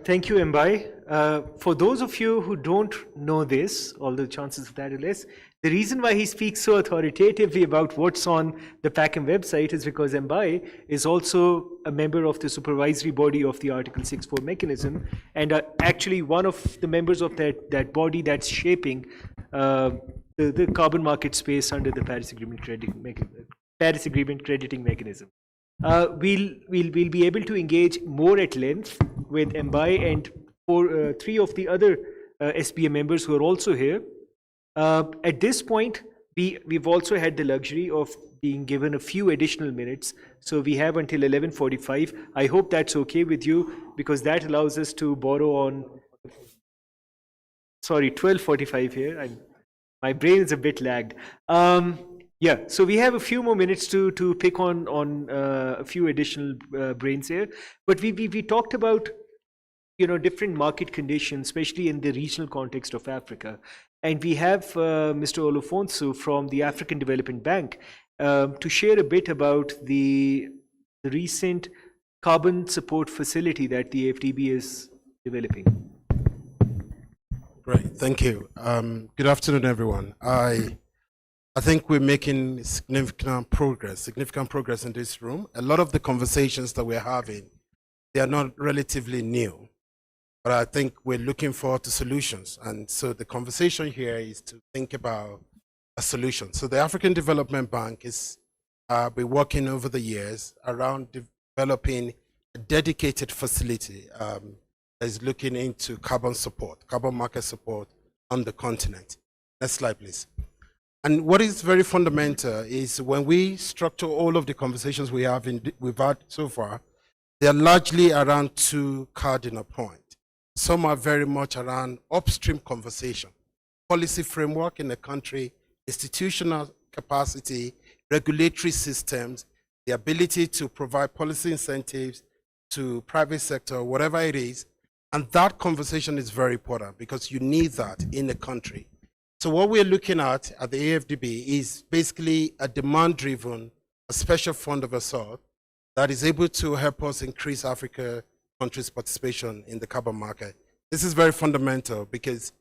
Thank you, Mbai. For those of you who don't know this, although the chances of that are less, the reason why he speaks so authoritatively about what's on the PACM website is because Mbai is also a member of the supervisory body of the Article 6.4 mechanism and actually one of the members of that body that's shaping the carbon market space under the Paris Agreement crediting mechanism. We'll be able to engage more at length with Mbai and three of the other SPA members who are also here. At this point, we've also had the luxury of being given a few additional minutes. So we have until 11:45. I hope that's okay with you because that allows us to borrow on, 12:45 here. My brain is a bit lagged. Yeah, so we have a few more minutes to pick on a few additional brains here. But we talked about different market conditions, especially in the regional context of Africa. And we have Mr. Olofonso from the African Development Bank. to share a bit about the recent carbon support facility that the FDB is developing. Great, thank you. Good afternoon, everyone. I think we're making significant progress in this room. A lot of the conversations that we're having, they are not relatively new, but I think we're looking forward to solutions. And so the conversation here is to think about a solution. So the African Development Bank is been working over the years around developing a dedicated facility that is looking into carbon support, carbon market support on the continent. Next slide, please. And what is very fundamental is when we structure all of the conversations we've had so far, they are largely around two cardinal points. Some are very much around upstream conversation, policy framework in the country, institutional capacity, regulatory systems, the ability to provide policy incentives to private sector, whatever it is. And that conversation is very important because you need that in the country. So what we're looking at the AFDB is basically a demand-driven, a special fund of a sort that is able to help us increase Africa countries' participation in the carbon market. This is very fundamental because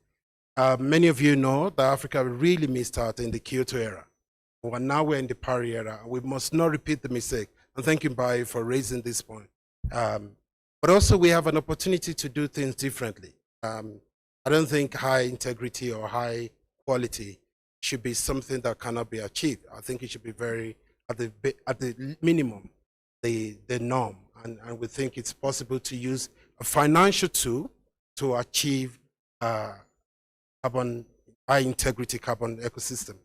many of you know that Africa really missed out in the Kyoto era. Well, now we're in the Paris era. We must not repeat the mistake. And thank you, Bai, for raising this point. But also we have an opportunity to do things differently. I don't think high integrity or high quality should be something that cannot be achieved. I think it should be very, at the minimum, the norm. And we think it's possible to use a financial tool to achieve high integrity carbon ecosystem.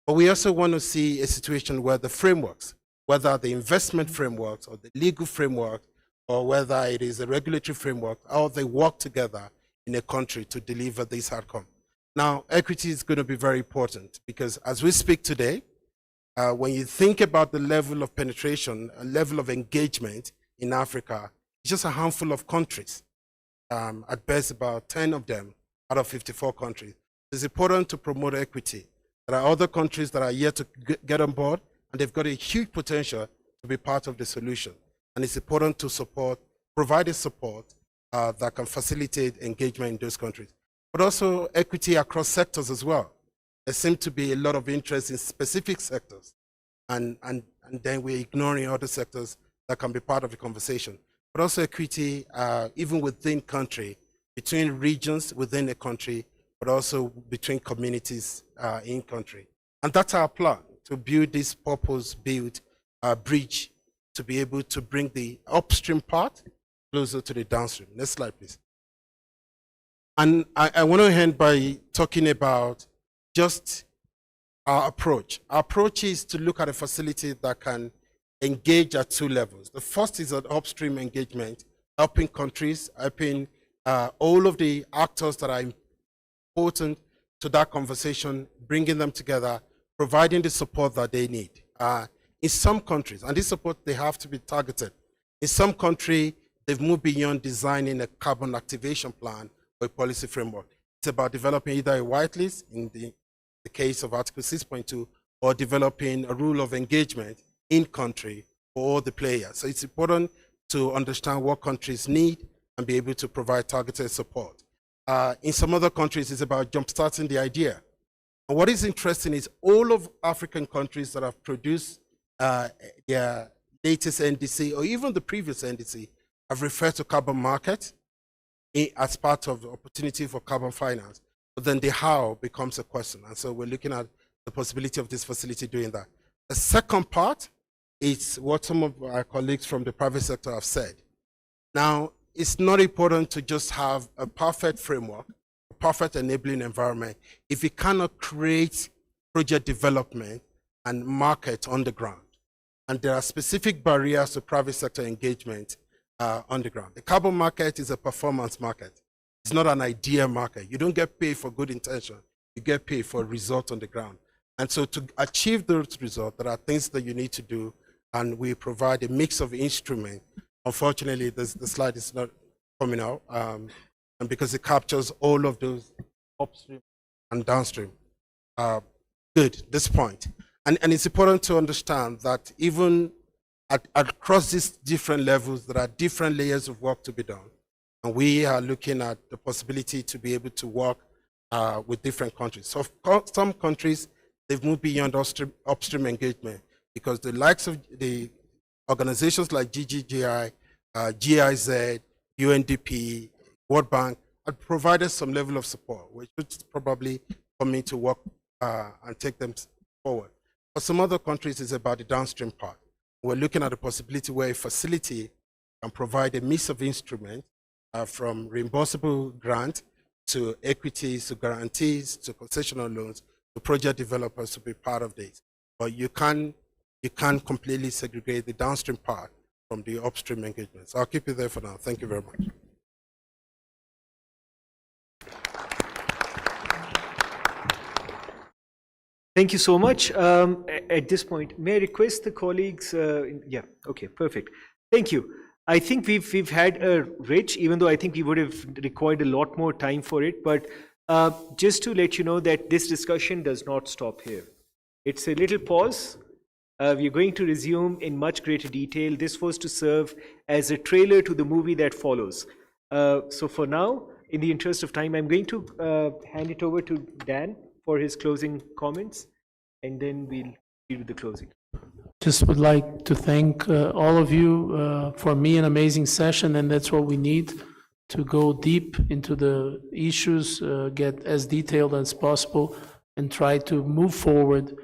But we also want to see a situation where the frameworks, whether the investment frameworks or the legal framework, or whether it is a regulatory framework, how they work together in a country to deliver this outcome. Now, equity is going to be very important because as we speak today, when you think about the level of penetration, a level of engagement in Africa, it's just a handful of countries. At best, about 10 of them out of 54 countries. It's important to promote equity. There are other countries that are yet to get on board, and they've got a huge potential to be part of the solution. And it's important to support, provide a support that can facilitate engagement in those countries. But also equity across sectors as well. There seems to be a lot of interest in specific sectors, and then we're ignoring other sectors that can be part of the conversation. But also equity even within country, between regions within a country, but also between communities in country. And that's our plan, to build this purpose-built bridge to be able to bring the upstream part closer to the downstream. Next slide, please. And I want to end by talking about just our approach. Our approach is to look at a facility that can engage at two levels. The first is an upstream engagement, helping countries, helping all of the actors that are important to that conversation, bringing them together, providing the support that they need. In some countries, and this support, they have to be targeted. In some countries, they've moved beyond designing a carbon activation plan or a policy framework. It's about developing either a whitelist in the case of Article 6.2 or developing a rule of engagement in country for all the players. So it's important to understand what countries need and be able to provide targeted support. In some other countries, it's about jumpstarting the idea. And what is interesting is all of African countries that have produced their latest NDC or even the previous NDC have referred to carbon market as part of the opportunity for carbon finance. But then the how becomes a question. And so we're looking at the possibility of this facility doing that. The second part is what some of our colleagues from the private sector have said. Now, it's not important to just have a perfect framework, a perfect enabling environment, if you cannot create project development and market on the ground. And there are specific barriers to private sector engagement on the ground. The carbon market is a performance market. It's not an idea market. You don't get paid for good intention. You get paid for result on the ground. And so to achieve those results, there are things that you need to do, and we provide a mix of instruments. Unfortunately, the slide is not coming out, and because it captures all of those upstream and downstream. Good, this point. And it's important to understand that even across these different levels, there are different layers of work to be done. And we are looking at the possibility to be able to work with different countries. So some countries, they've moved beyond upstream engagement because the likes of the organizations like GGGI, GIZ, UNDP, World Bank have provided some level of support, which is probably coming to work and take them forward. For some other countries, it's about the downstream part. We're looking at the possibility where a facility can provide a mix of instruments from reimbursable grant to equities, to guarantees, to concessional loans, to project developers to be part of this. But you can't completely segregate the downstream part from the upstream engagement. So I'll keep it there for now. Thank you very much. Thank you so much. At this point, may I request the colleagues? Yeah, okay, perfect. Thank you. I think we've had a rich, even though I think we would have required a lot more time for it, but just to let you know that this discussion does not stop here. It's a little pause. We're going to resume in much greater detail. This was to serve as a trailer to the movie that follows. So for now, in the interest of time, I'm going to hand it over to Dan for his closing comments, and then we'll deal with the closing. Just would like to thank all of you for me, an amazing session, and that's what we need to go deep into the issues, get as detailed as possible, and try to move forward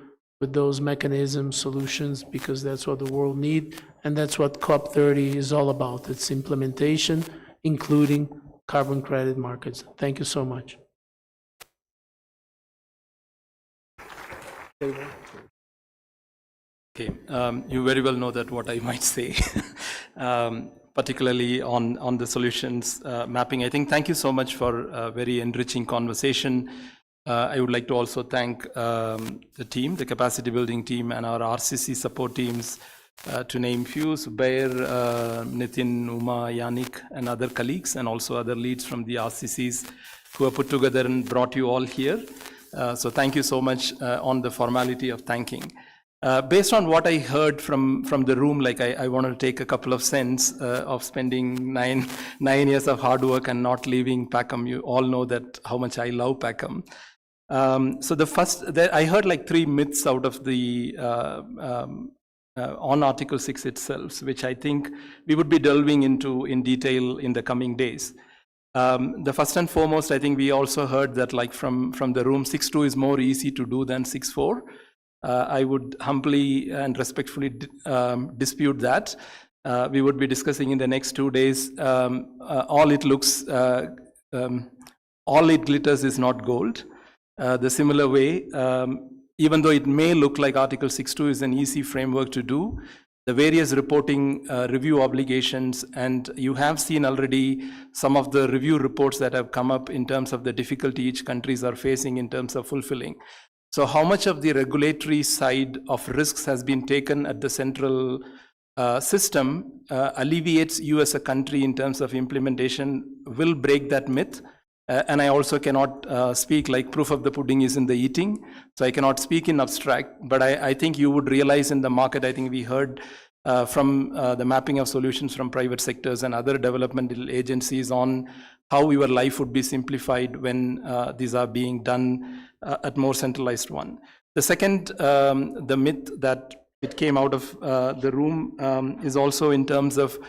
with those mechanisms, solutions, because that's what the world needs, and that's what COP30 is all about. It's implementation, including carbon credit markets. Thank you so much. Okay, you very well know that what I might say, particularly on the solutions mapping. I think thank you so much for a very enriching conversation. I would like to also thank the team, the capacity building team, and our RCC support teams, to name few, Zubair, Nitin, Uma, Yannick, and other colleagues, and also other leads from the RCCs who have put together and brought you all here. So thank you so much on the formality of thanking. Based on what I heard from the room, like I want to take a couple of cents of spending nine years of hard work and not leaving Pacom. You all know that how much I love Pacom. So the first, I heard like 3 myths out of the on Article 6 itself, which I think we would be delving into in detail in the coming days. The first and foremost, I think we also heard that like from the room, 6.2 is more easy to do than 6.4. I would humbly and respectfully dispute that. We would be discussing in the next 2 days. All it glitters is not gold. The similar way, even though it may look like Article 6.2 is an easy framework to do, the various reporting review obligations, and you have seen already some of the review reports that have come up in terms of the difficulty each countries are facing in terms of fulfilling. So how much of the regulatory side of risks has been taken at the central system alleviates you as a country in terms of implementation will break that myth. And I also cannot speak like proof of the pudding is in the eating. So I cannot speak in abstract, but I think you would realize in the market, I think we heard from the mapping of solutions from private sectors and other developmental agencies on how your life would be simplified when these are being done at more centralized one. The second, the myth that it came out of the room is also in terms of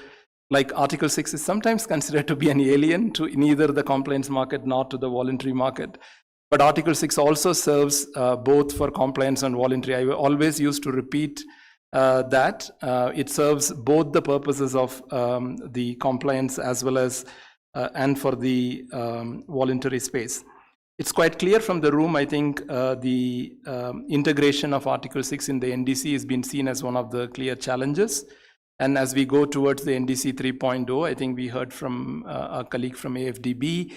like Article 6 is sometimes considered to be an alien to neither the compliance market nor to the voluntary market. But Article 6 also serves both for compliance and voluntary. I always used to repeat that it serves both the purposes of the compliance as well as and for the voluntary space. It's quite clear from the room, I think the integration of Article 6 in the NDC has been seen as one of the clear challenges. And as we go towards the NDC 3.0, I think we heard from a colleague from AFDB,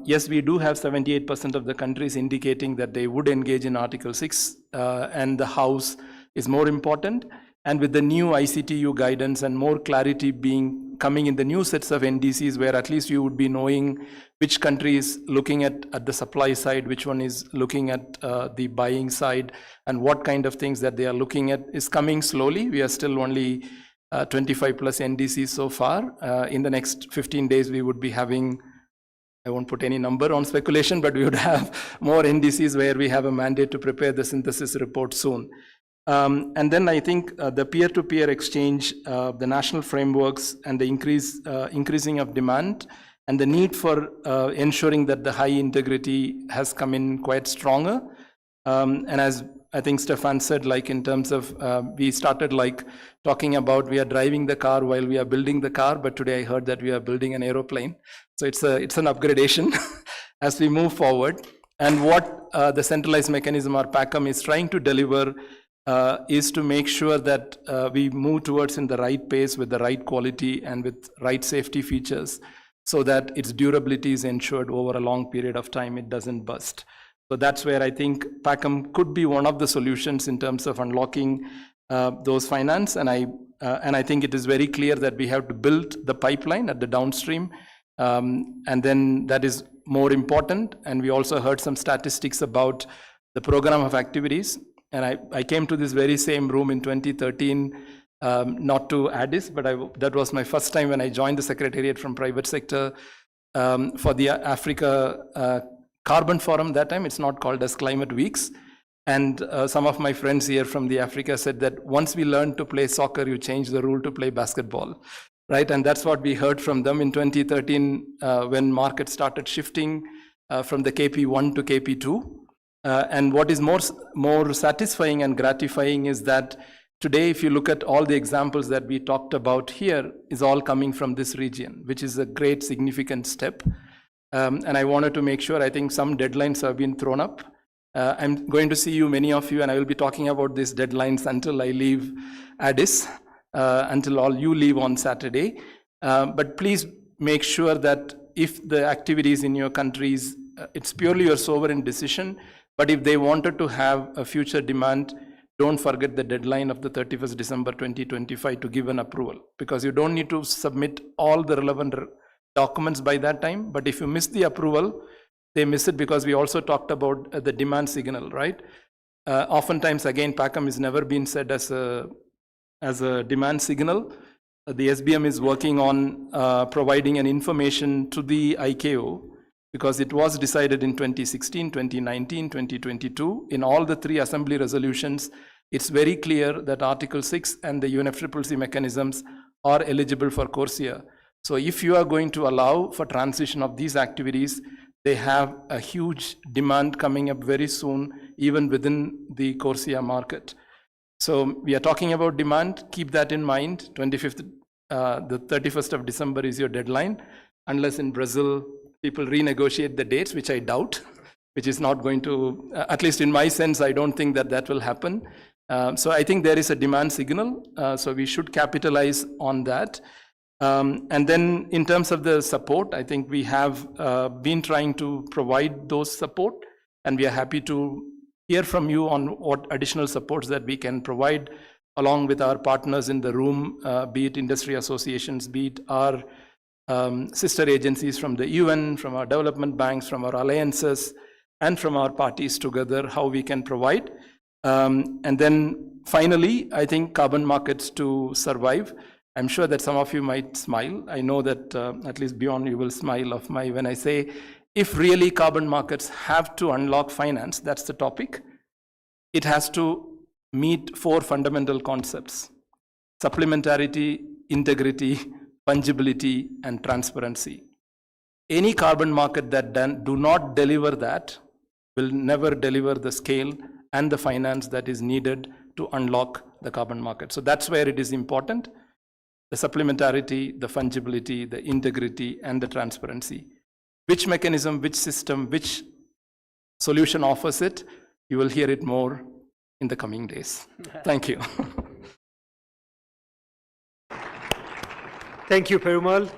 yes, we do have 78% of the countries indicating that they would engage in Article 6, and the House is more important. And with the new ICTU guidance and more clarity being coming in the new sets of NDCs, where at least you would be knowing which country is looking at the supply side, which one is looking at the buying side, and what kind of things that they are looking at is coming slowly. We are still only 25 plus NDCs so far. In the next 15 days, we would be having, I won't put any number on speculation, but we would have more NDCs where we have a mandate to prepare the synthesis report soon. And then I think the peer-to-peer exchange, the national frameworks, and the increasing of demand, and the need for ensuring that the high integrity has come in quite stronger. And as I think Stefan said, like in terms of, we started like talking about we are driving the car while we are building the car, but today I heard that we are building an aeroplane. So it's an upgradation as we move forward. And what the centralized mechanism or PACM is trying to deliver is to make sure that we move towards in the right pace with the right quality and with right safety features, so that its durability is ensured over a long period of time, it doesn't bust. So that's where I think PACM could be one of the solutions in terms of unlocking those finance. And I think it is very clear that we have to build the pipeline at the downstream. And then that is more important. And we also heard some statistics about the program of activities. And I came to this very same room in 2013, not to Addis, but that was my first time when I joined the Secretariat from private sector for the Africa Carbon Forum. That time it's not called as Climate Weeks. And some of my friends here from the Africa said that once we learn to play soccer, you change the rule to play basketball, right? And that's what we heard from them in 2013 when markets started shifting from the KP1 to KP2. And what is more satisfying and gratifying is that today, if you look at all the examples that we talked about here, is all coming from this region, which is a great significant step. And I wanted to make sure, I think some deadlines have been thrown up. I'm going to see you, many of you, and I will be talking about these deadlines until I leave Addis, until all you leave on Saturday. But please make sure that if the activities in your countries, it's purely your sovereign decision, but if they wanted to have a future demand, don't forget the deadline of the 31st December 2025 to give an approval, because you don't need to submit all the relevant documents by that time. But if you miss the approval, they miss it, because we also talked about the demand signal, right? Oftentimes, again, PACM has never been said as a demand signal. The SBM is working on providing an information to the IKO, because it was decided in 2016, 2019, 2022. In all the three assembly resolutions, it's very clear that Article 6 and the UNFCCC mechanisms are eligible for CORSIA. So if you are going to allow for transition of these activities, they have a huge demand coming up very soon, even within the CORSIA market. So we are talking about demand. Keep that in mind. The 31st of December is your deadline, unless in Brazil, people renegotiate the dates, which I doubt, which is not going to, at least in my sense, I don't think that will happen. So I think there is a demand signal, so we should capitalize on that. And then in terms of the support, I think we have been trying to provide those support, and we are happy to hear from you on what additional supports that we can provide along with our partners in the room, be it industry associations, be it our sister agencies from the UN, from our development banks, from our alliances, and from our parties together, how we can provide. And then finally, I think carbon markets to survive. I'm sure that some of you might smile. I know that at least beyond you will smile of my when I say, if really carbon markets have to unlock finance, that's the topic, it has to meet 4 fundamental concepts: supplementarity, integrity, fungibility, and transparency. Any carbon market that do not deliver that will never deliver the scale and the finance that is needed to unlock the carbon market. So that's where it is important. The supplementarity, the fungibility, the integrity, and the transparency. Which mechanism, which system, which solution offers it, you will hear it more in the coming days. Thank you. Thank you, Perumal.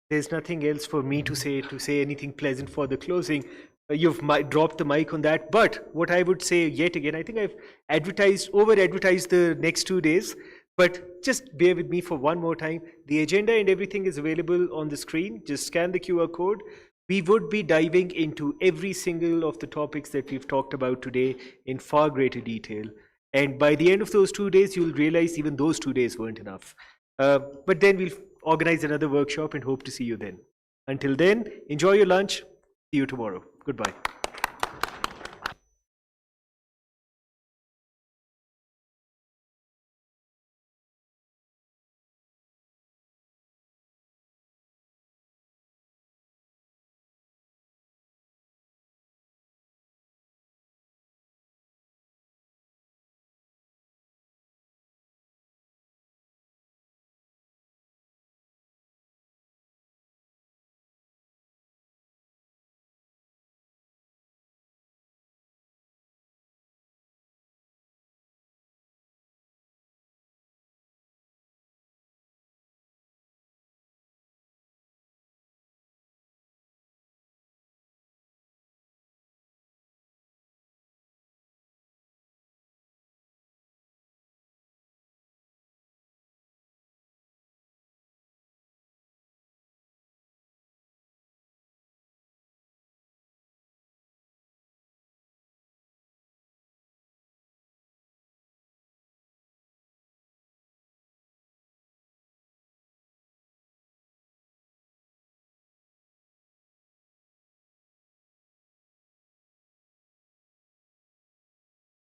There's nothing else for me to say anything pleasant for the closing. You've dropped the mic on that. But what I would say yet again, I think I've over-advertised the next 2 days. But just bear with me for one more time. The agenda and everything is available on the screen. Just scan the QR code. We would be diving into every single of the topics that we've talked about today in far greater detail. And by the end of those 2 days, you'll realize even those 2 days weren't enough. But then we'll organize another workshop and hope to see you then. Until then, enjoy your lunch. See you tomorrow. Goodbye.